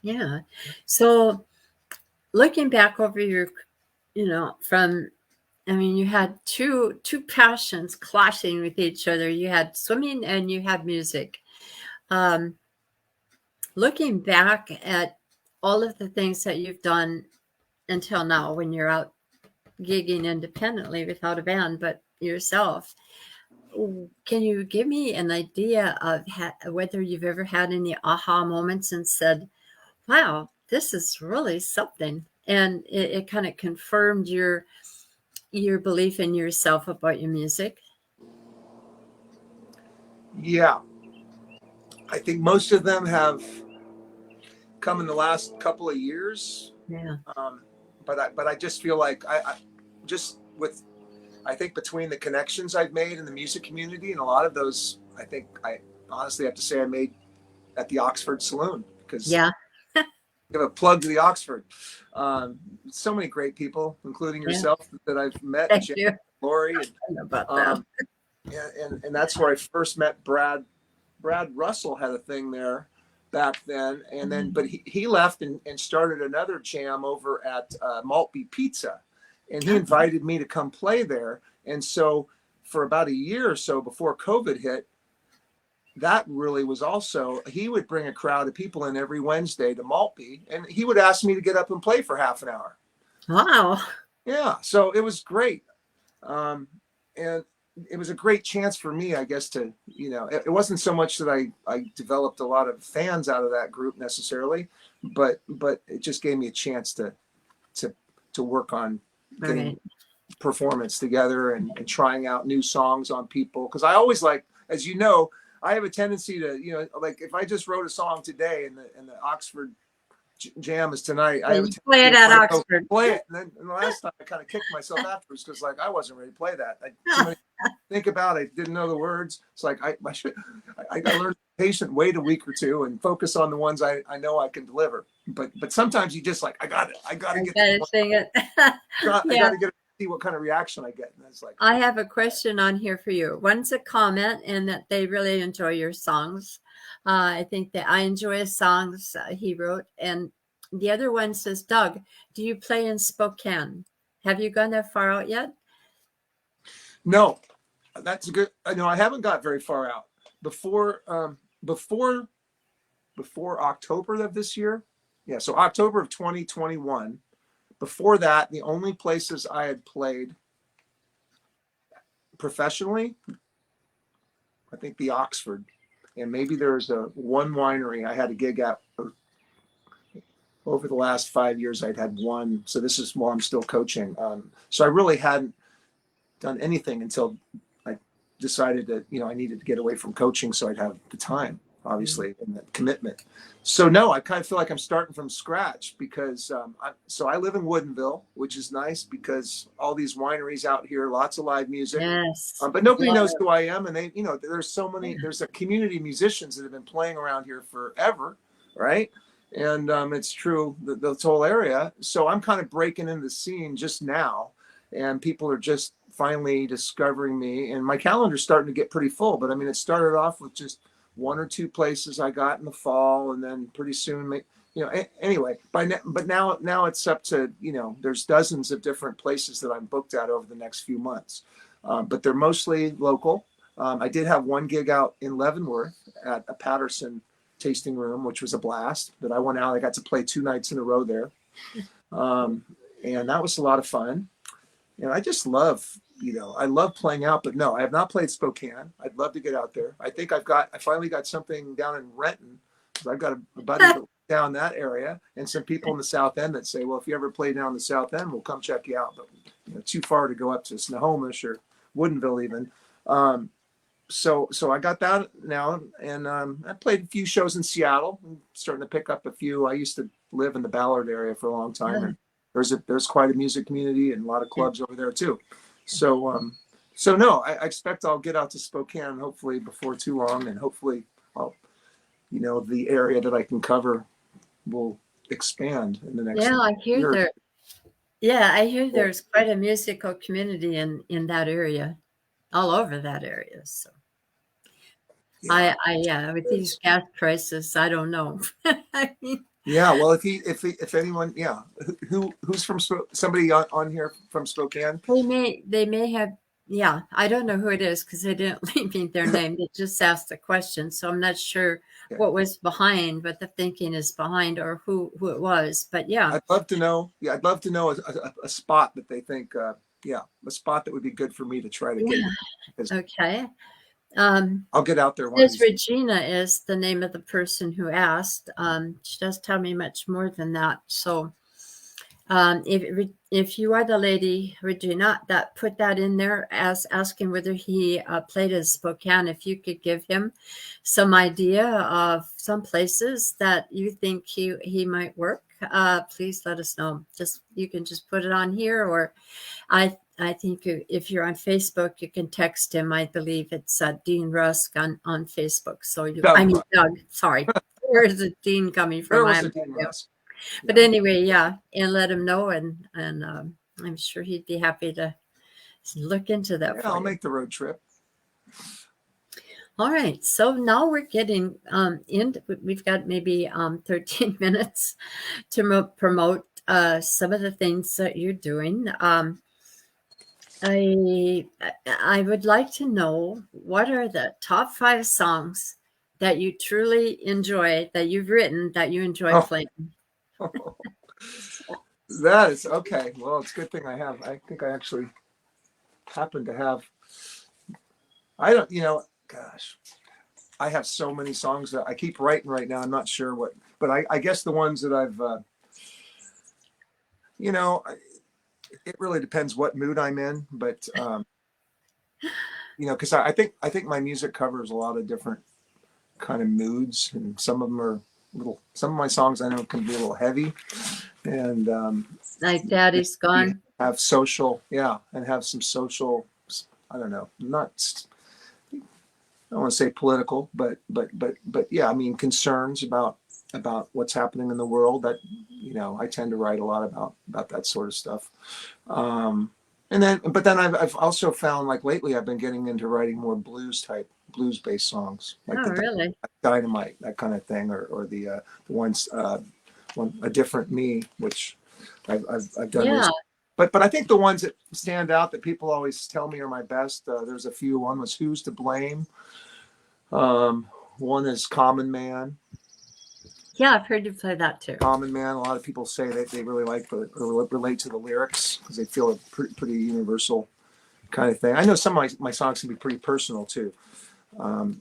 Yeah. So looking back over your, you had two passions clashing with each other. You had swimming and you had music. Looking back at all of the things that you've done until now, when you're out gigging independently without a band, but yourself, can you give me an idea of whether you've ever had any aha moments and said, wow, this is really something, and it kind of confirmed your belief in yourself about your music? Yeah, I think most of them have come in the last couple of years. Yeah. But I just feel like I think between the connections I've made in the music community, and a lot of those, I think I honestly have to say I made at the Oxford Saloon, because give a plug to the Oxford. So many great people, including yourself, that I've met. Thank you. Lori. I know about that. And that's where I first met Brad. Brad Russell had a thing there back then, and then but he left and started another jam over at Maltby Pizza, and he invited me to come play there. And so for about a year or so before COVID hit, that really was also, he would bring a crowd of people in every Wednesday to Maltby, and he would ask me to get up and play for half an hour. Wow. Yeah, so it was great. And it was a great chance for me, I guess, to, it wasn't so much that I developed a lot of fans out of that group necessarily, but it just gave me a chance to work on getting performance together and trying out new songs on people. Because I always as you know, I have a tendency to, like if I just wrote a song today and the Oxford jam is tonight, I have play it at Oxford. Play it, and then the last time I kind of kicked myself afterwards because I wasn't ready to play that. Think about it, I didn't know the words. It's like I learned patient, wait a week or two, and focus on the ones I know I can deliver. But sometimes you just I gotta sing it. I gotta get see what kind of reaction I get. And it's I have a question on here for you. One's a comment, and that they really enjoy your songs. I think that I enjoy his songs he wrote. And the other one says, Doug, do you play in Spokane? Have you gone that far out yet? No, that's a good. No, I haven't got very far out. Before October of this year. Yeah, so October of 2021. Before that, the only places I had played professionally, I think the Oxford, and maybe there's one winery I had a gig at over the last 5 years. I'd had one. So this is while I'm still coaching. So I really hadn't done anything until I decided that, I needed to get away from coaching so I'd have the time, obviously, and the commitment. So no, I kind of feel like I'm starting from scratch because I live in Woodinville, which is nice because all these wineries out here, lots of live music. Yes. But nobody knows who I am, and they, there's so many. There's a community of musicians that have been playing around here forever, right? And it's true this whole area. So I'm kind of breaking into the scene just now, and people are just finally discovering me. And my calendar's starting to get pretty full. But I mean, it started off with just one or two places I got in the fall, and then pretty soon, anyway, but now it's up to, there's dozens of different places that I'm booked at over the next few months, but they're mostly local. I did have one gig out in Leavenworth at a Patterson tasting room, which was a blast. But I went out. I got to play 2 nights in a row there, and that was a lot of fun. And I just love, I love playing out. But no, I have not played Spokane. I'd love to get out there. I think I finally got something down in Renton. I've got a buddy that down that area, and some people in the South End that say, well, if you ever play down the South End, we'll come check you out. But too far to go up to Snohomish or Woodinville even. So I got that now, and I played a few shows in Seattle. I'm starting to pick up a few. I used to live in the Ballard area for a long time, and there's quite a music community and a lot of clubs over there too. So no, I expect I'll get out to Spokane hopefully before too long, and hopefully the area that I can cover will expand in the next Yeah, I hear year. there. Yeah, I hear there's quite a musical community in that area, all over that area. So yeah, with these gas prices, I don't know. I mean, yeah, well, if anyone, yeah, who's from somebody on here from Spokane? they may have. Yeah, I don't know who it is because they didn't leave me their name. They just asked the question, so I'm not sure what was behind, what the thinking is behind, or who it was. But yeah, I'd love to know. Yeah, I'd love to know a spot that they think. A spot that would be good for me to try to get. Okay. I'll get out there. Miss Regina is the name of the person who asked. She does tell me much more than that. So if you are the lady, Regina, that put that in there as asking whether he played in Spokane, if you could give him some idea of some places that you think he might work, please let us know. You can just put it on here, or I think if you're on Facebook, you can text him. I believe it's Dean Rusk on Facebook. So Doug. Sorry, where is the Dean coming from? Where was the Dean Rusk? But anyway, yeah, and let him know, and I'm sure he'd be happy to look into that. Yeah, I'll make the road trip. All right, so now we're getting we've got maybe 13 minutes to promote some of the things that you're doing. I would like to know, what are the top 5 songs that you truly enjoy, that you've written, that you enjoy playing? That is okay. Well, it's a good thing I think I actually happen to have. I don't, gosh, I have so many songs that I keep writing right now. I'm not sure what, but I guess the ones that I've, it really depends what mood I'm in, but because I think my music covers a lot of different kind of moods, and some of them are some of my songs I know can be a little heavy, and like Daddy's Gone. Have social, and have some social. I don't know, I don't want to say political, but yeah, I mean concerns about what's happening in the world. That I tend to write a lot about that sort of stuff. But then I've also found, like lately, I've been getting into writing more blues-based songs, like really? Dynamite, that kind of thing, or the ones A Different Me, which I've done. Yeah. But I think the ones that stand out that people always tell me are my best, there's a few. One was Who's to Blame. One is Common Man. Yeah, I've heard you play that too. Common Man. A lot of people say that they really like or relate to the lyrics because they feel a pretty universal kind of thing. I know some of my songs can be pretty personal too.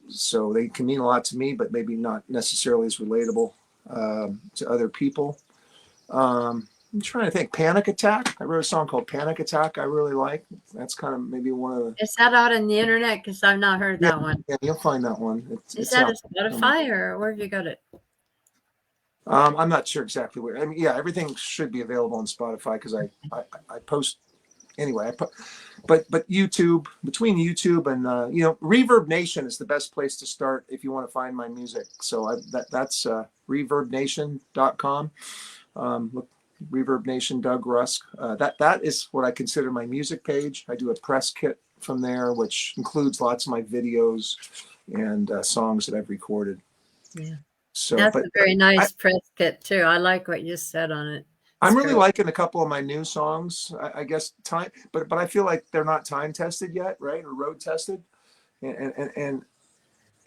So they can mean a lot to me, but maybe not necessarily as relatable to other people. I'm trying to think. Panic Attack. I wrote a song called Panic Attack I really like. That's kind of maybe one of the... Is that out on the internet? Because I've not heard that one. Yeah, you'll find that one. Is that a Spotify, or where have you got it? I'm not sure exactly where. I mean, yeah, everything should be available on Spotify because I post anyway. But YouTube, between YouTube and Reverb Nation is the best place to start if you want to find my music. So that's reverbnation.com. Look, Reverb Nation, Doug Rusk. That is what I consider my music page. I do a press kit from there, which includes lots of my videos and songs that I've recorded. Yeah. So that's a very nice press kit too. I like what you said on it. I'm really liking a couple of my new songs. I guess but I feel like they're not time tested yet, right? Or road tested. and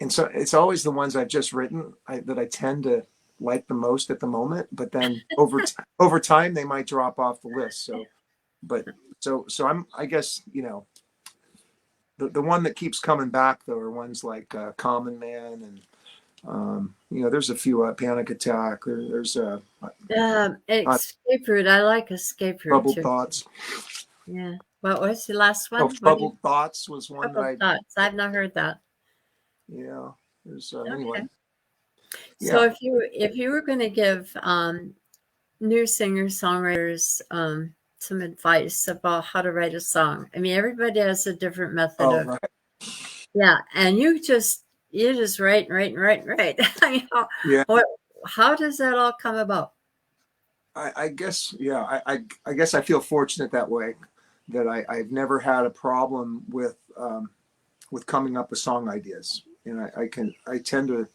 so it's always the ones I've just written that I tend to like the most at the moment. But then over time, they might drop off the list. So I guess, the one that keeps coming back though are ones like Common Man, and there's a few, Panic Attack. There's Escape Route. I like Escape Route Troubled too. Thoughts. Yeah. What was the last one? Oh, Troubled Thoughts was one that Troubled Thoughts. I've not heard that. Yeah. There's Okay. anyway. So Yeah. if you were going to give new singer-songwriters some advice about how to write a song, I mean, everybody has a different method Oh, of right. yeah, and you just write. I mean, Yeah. how does that all come about? I guess, yeah, I guess I feel fortunate that way, that I've never had a problem with coming up with song ideas. And I tend to,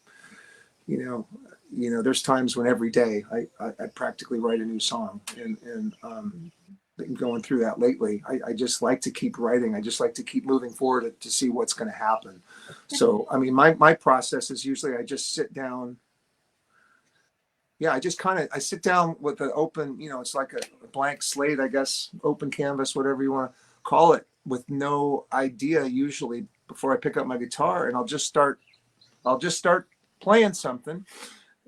there's times when every day I practically write a new song, and been going through that lately. I just like to keep writing. I just like to keep moving forward to see what's going to happen. So, I mean, my process is usually I just sit down. Yeah, I sit down with an open, it's like a blank slate, I guess, open canvas, whatever you want to call it, with no idea usually before I pick up my guitar, and I'll just start playing something,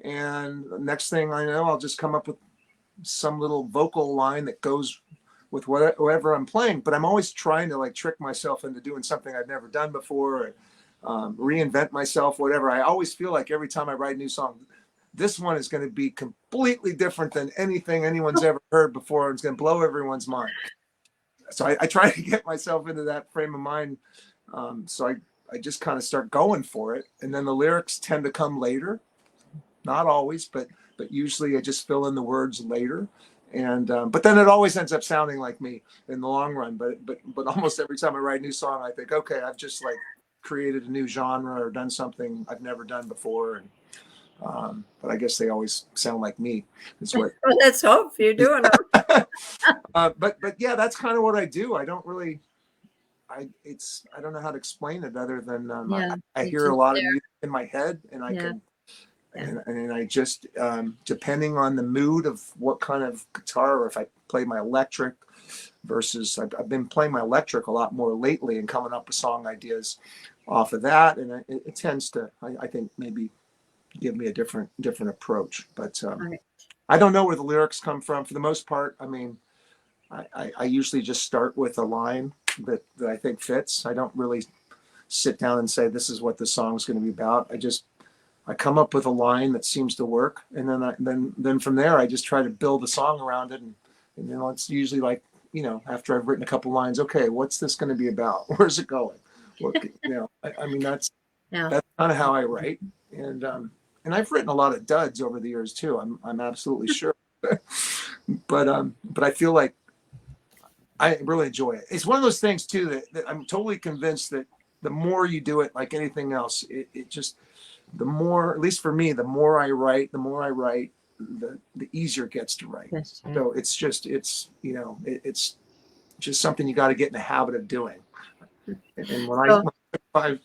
and the next thing I know, I'll just come up with some little vocal line that goes with whatever I'm playing. But I'm always trying to like trick myself into doing something I've never done before, or reinvent myself, whatever. I always feel like every time I write a new song, this one is going to be completely different than anything anyone's ever heard before. It's going to blow everyone's mind. So I try to get myself into that frame of mind. So I just kind of start going for it. And then the lyrics tend to come later. Not always, but usually I just fill in the words later. And but then it always ends up sounding like me in the long run. But almost every time I write a new song, I think, okay, I've just like created a new genre or done something I've never done before. And but I guess they always sound like me. Is what. Well, let's hope you're doing them. But yeah, that's kind of what I do. I don't really. I don't know how to explain it other than I hear a lot of music in my head, and I can. And I just, depending on the mood of what kind of guitar, or if I play my electric versus, I've been playing my electric a lot more lately and coming up with song ideas off of that. And it tends to, I think, maybe give me a different approach. But I don't know where the lyrics come from for the most part. I mean, I usually just start with a line that I think fits. I don't really sit down and say, this is what the song's going to be about. I come up with a line that seems to work, and then from there I just try to build a song around it, and it's usually like, after I've written a couple lines, okay, what's this going to be about? Where's it going? I mean that's kind of how I write, and I've written a lot of duds over the years too. I'm absolutely sure, but I feel like I really enjoy it. It's one of those things too that I'm totally convinced that the more you do it, like anything else, it just, the more, at least for me, the more I write, the easier it gets to write. Right. So it's just something you got to get in the habit of doing. And when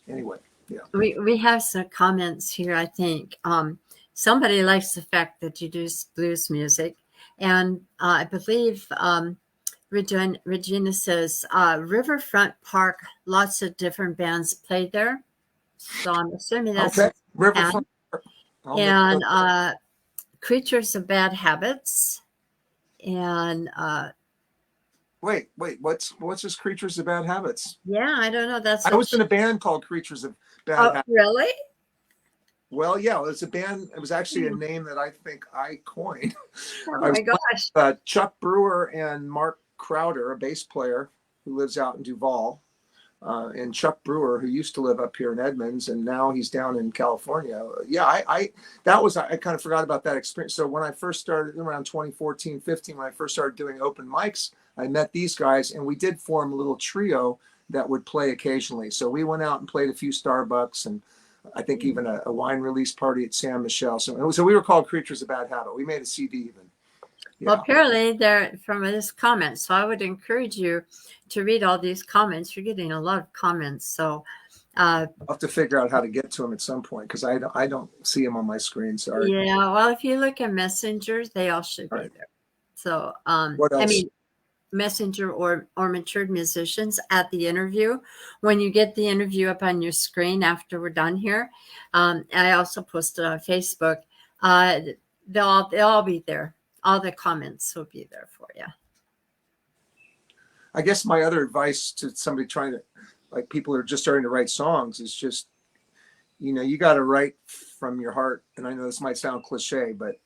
anyway, yeah. We have some comments here, I think. Somebody likes the fact that you do blues music. And I believe Regina says, Riverfront Park, lots of different bands played there. So I'm assuming that's okay. Riverfront. And Creatures of Bad Habits. And wait, what's this Creatures of Bad Habits? Yeah, I don't know. I was in a band called Creatures of Bad Habits. Really? Well, yeah, it was a band. It was actually a name that I think I coined. Oh my gosh. Chuck Brewer and Mark Crowder, a bass player who lives out in Duval, and Chuck Brewer, who used to live up here in Edmonds, and now he's down in California. Yeah, I kind of forgot about that experience. So when I first started around 2014, 15, when I first started doing open mics, I met these guys, and we did form a little trio that would play occasionally. So we went out and played a few Starbucks, and I think even a wine release party at San Michelle. So we were called Creatures of Bad Habit. We made a CD even. Yeah. Well, apparently they're from this comment. So I would encourage you to read all these comments. You're getting a lot of comments. So I'll have to figure out how to get to them at some point because I don't see them on my screen. Sorry. Yeah, well, if you look at Messenger, they all should All be right. there. So, What I else? mean, Messenger or matured musicians at the interview. When you get the interview up on your screen after we're done here, I also posted on Facebook. Uh, they'll all be there. All the comments will be there for you. I guess my other advice to somebody trying to, like people who are just starting to write songs, is just, you got to write from your heart. And I know this might sound cliche, but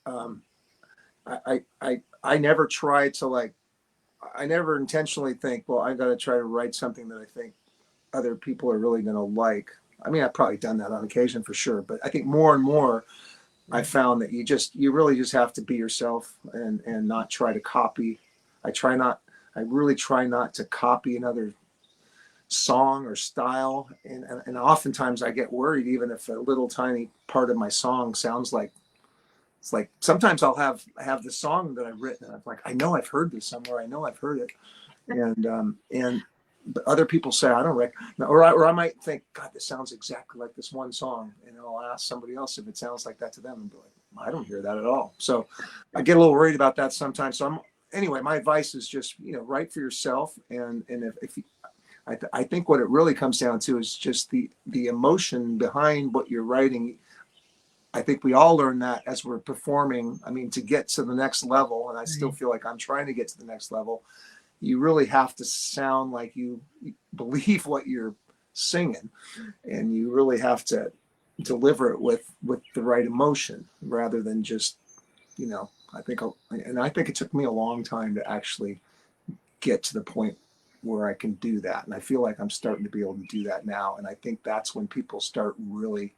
I never try to like, I never intentionally think, well, I got to try to write something that I think other people are really going to like. I mean, I've probably done that on occasion for sure, but I think more and more I found that you really just have to be yourself and not try to copy. I really try not to copy another song or style. And oftentimes I get worried, even if a little tiny part of my song sounds like, it's like sometimes I'll have the song that I've written. And I'm like, I know I've heard this somewhere. I know I've heard it. And but other people say I don't recognize, or I might think, God, this sounds exactly like this one song, and I'll ask somebody else if it sounds like that to them, and be like, I don't hear that at all. So I get a little worried about that sometimes. So anyway, my advice is just write for yourself, and if you, I think what it really comes down to is just the emotion behind what you're writing. I think we all learn that as we're performing. I mean, to get to the next level, and I still feel like I'm trying to get to the next level, you really have to sound like you believe what you're singing, and you really have to deliver it with the right emotion rather than just, I think it took me a long time to actually get to the point where I can do that. And I feel like I'm starting to be able to do that now. And I think that's when people start really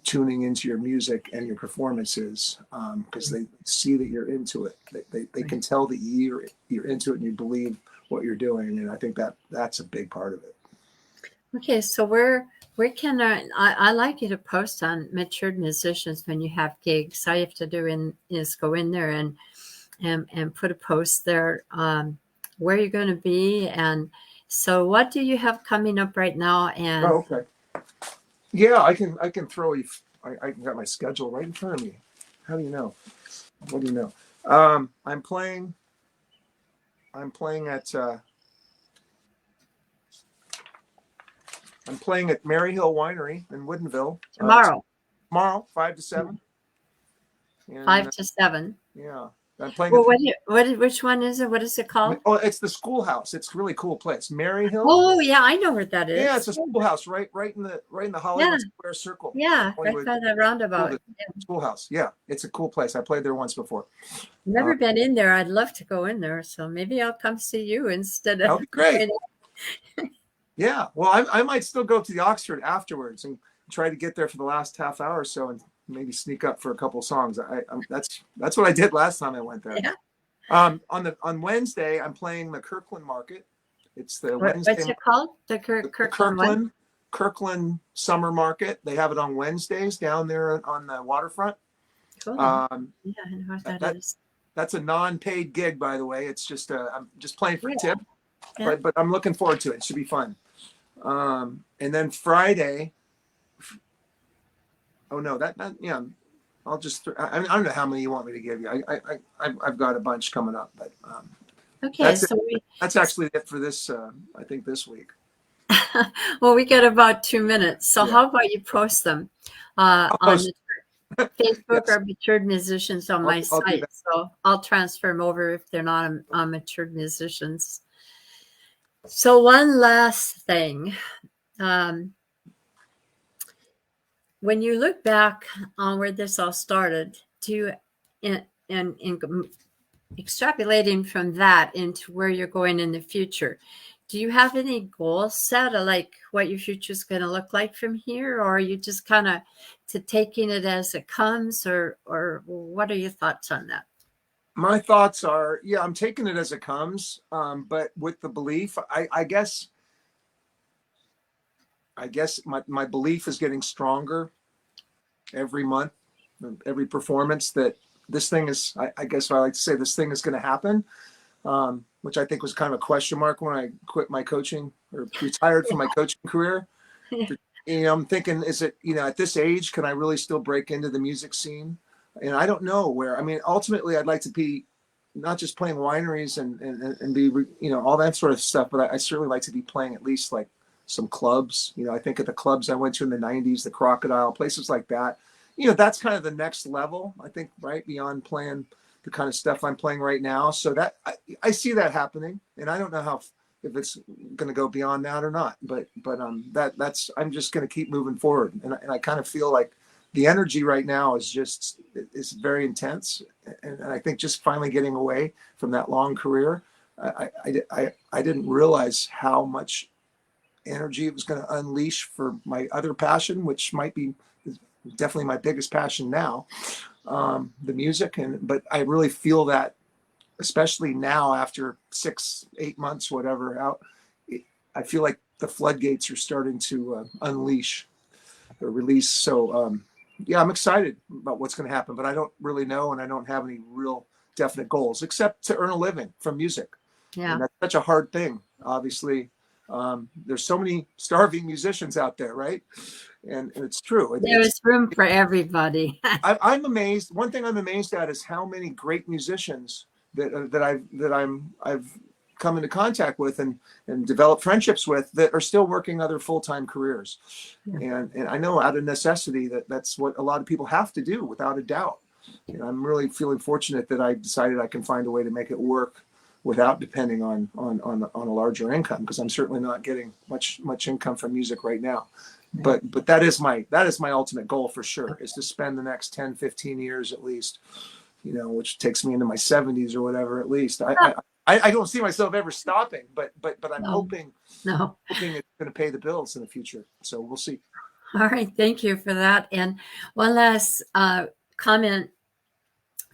tuning into your music and your performances, because they see that you're into it. They can tell that you're into it and you believe what you're doing. And I think that's a big part of it. Okay, so where can I like you to post on matured musicians when you have gigs. All you have to do is go in there and put a post there, where you're going to be. And so what do you have coming up right now? And Oh, okay. Yeah, I can throw you. I got my schedule right in front of me. How do you know? What do you know? I'm playing at Mary Hill Winery in Woodinville tomorrow, tomorrow, 5 to 7. And 5 to 7. yeah, I'm playing Well, which one is it? What is it called? Oh, it's the schoolhouse. It's a really cool place. Mary Hill. Oh, yeah, I know where that Yeah, is. it's a schoolhouse right in the Yeah, Hollywood Square Circle. yeah, right Hollywood by that roundabout. Yeah. Schoolhouse. Yeah, it's a cool place. I played there once before. Never been in there. I'd love to go in there. So maybe I'll come see you instead That of would be great. Yeah. Well, I might still go to the Oxford afterwards and try to get there for the last half hour or so and maybe sneak up for a couple of songs. That's what I did last time I went there. Yeah. On Wednesday, I'm playing the Kirkland Market. It's the Wednesday. What's it called? The Kirkland Summer Market. They have it on Wednesdays down there on the waterfront. Cool. Yeah, I know what that is. That's a non-paid gig, by the way. It's just I'm just playing for a tip, Yeah. but I'm looking forward to it. It should be fun. And then Friday. Oh no, yeah. I'll just. I don't know how many you want me to give you. I've got a bunch coming up, but okay. that's actually it for this. I think this week. Well, we got about 2 minutes. So Yeah. how about you post them on Facebook Yes. or Matured Musicians on my site? So I'll transfer them over if they're not on Matured Musicians. So one last thing. When you look back on where this all started, and extrapolating from that into where you're going in the future, do you have any goals set of like what your future is going to look like from here, or are you just kind of taking it as it comes, or what are your thoughts on that? My thoughts are, yeah, I'm taking it as it comes, but with the belief, I guess my belief is getting stronger every month, every performance, that this thing is, I guess I like to say this thing is going to happen, which I think was kind of a question mark when I quit my coaching or retired from my coaching career. I'm thinking, is it, at this age, can I really still break into the music scene? And I don't know where. I mean, ultimately, I'd like to be not just playing wineries and be, all that sort of stuff, but I certainly like to be playing at least like some clubs. I think at the clubs I went to in the 90s, the Crocodile, places like that. That's kind of the next level, I think, right beyond playing the kind of stuff I'm playing right now. So that I see that happening, and I don't know how if it's going to go beyond that or not. But that's I'm just going to keep moving forward, and I kind of feel like the energy right now is very intense, and I think just finally getting away from that long career, I didn't realize how much energy it was going to unleash for my other passion, which might be definitely my biggest passion now, the music. But I really feel that, especially now after 6-8 months, whatever out, I feel like the floodgates are starting to unleash or release. So yeah, I'm excited about what's going to happen, but I don't really know, and I don't have any real definite goals except to earn a living from music. Yeah. And that's such a hard thing, obviously. There's so many starving musicians out there, right? And it's true. There's room for everybody. I'm amazed. One thing I'm amazed at is how many great musicians that I've come into contact with and developed friendships with that are still working other full-time careers. Yeah. And I know out of necessity that's what a lot of people have to do, without a doubt. I'm really feeling fortunate that I decided I can find a way to make it work without depending on a larger income, because I'm certainly not getting much income from music right now. But that is my ultimate goal for sure, is to spend the next 10, 15 years at least, which takes me into my 70s or whatever, at least. I don't see myself ever stopping, but I'm hoping it's going to pay the bills in the future. So we'll see. All right. Thank you for that. And one last comment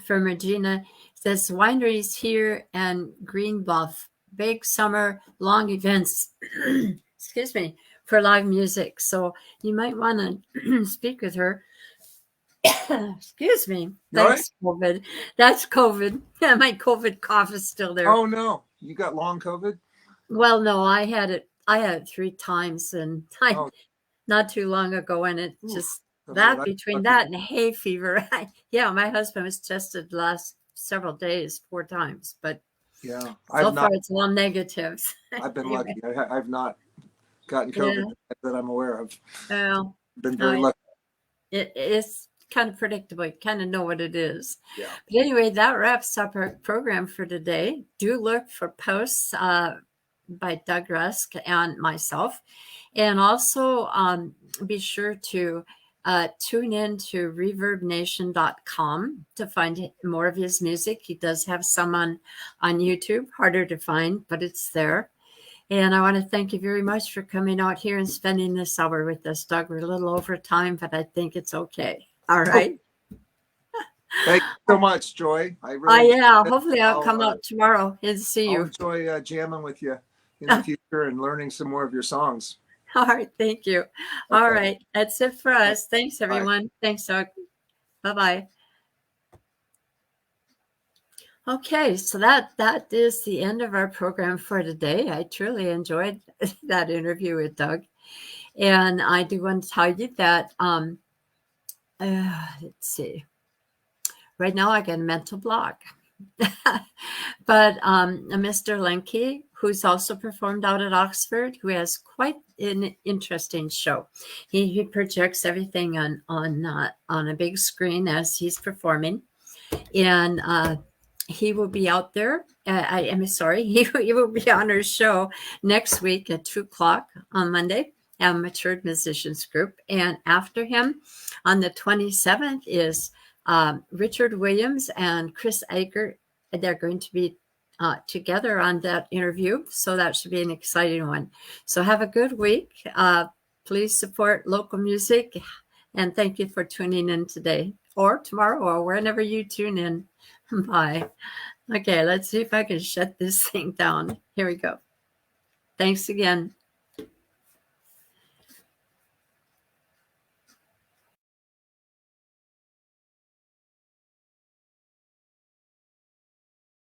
from Regina. Says wineries here and Green Bluff, big summer long events, excuse me, for live music. So you might want to speak with her. Excuse me. Thanks, right? COVID. That's COVID. Yeah, my COVID cough is still there. Oh no, you got long COVID? Well, no, I had it 3 times, and not too long ago, and it just between that and hay fever. Yeah, my husband was tested the last several days 4 times, but yeah, so far it's all negatives. I've been lucky. I've not gotten COVID that I'm aware of. Well, been very lucky. It's kind of predictable. You kind of know what it is. Yeah. But anyway, that wraps up our program for today. Do look for posts by Doug Rusk and myself, and also be sure to tune in to reverbnation.com to find more of his music. He does have some on YouTube, harder to find, but it's there. And I want to thank you very much for coming out here and spending this hour with us, Doug. We're a little over time, but I think it's okay. All right. Thank you so much, Joy. I really hopefully I'll come out tomorrow and see you. I'll enjoy jamming with you in the future and learning some more of your songs. All right. Thank you. Okay. All right. That's it for us. Thanks, everyone. Bye. Thanks, Doug. Bye-bye. Okay, so that is the end of our program for today. I truly enjoyed that interview with Doug. And I do want to tell you that, let's see. Right now I got a mental block. But Mr. Lenke, who's also performed out at Oxford, who has quite an interesting show. He projects everything on a big screen as he's performing. And he will be out there. He will be on our show next week at 2:00 on Monday, Matured Musicians Group. And after him on the 27th is Richard Williams and Chris Ager. They're going to be together on that interview. So that should be an exciting one. So have a good week. Please support local music. And thank you for tuning in today or tomorrow or whenever you tune in. Bye. Okay, let's see if I can shut this thing down. Here we go. Thanks again.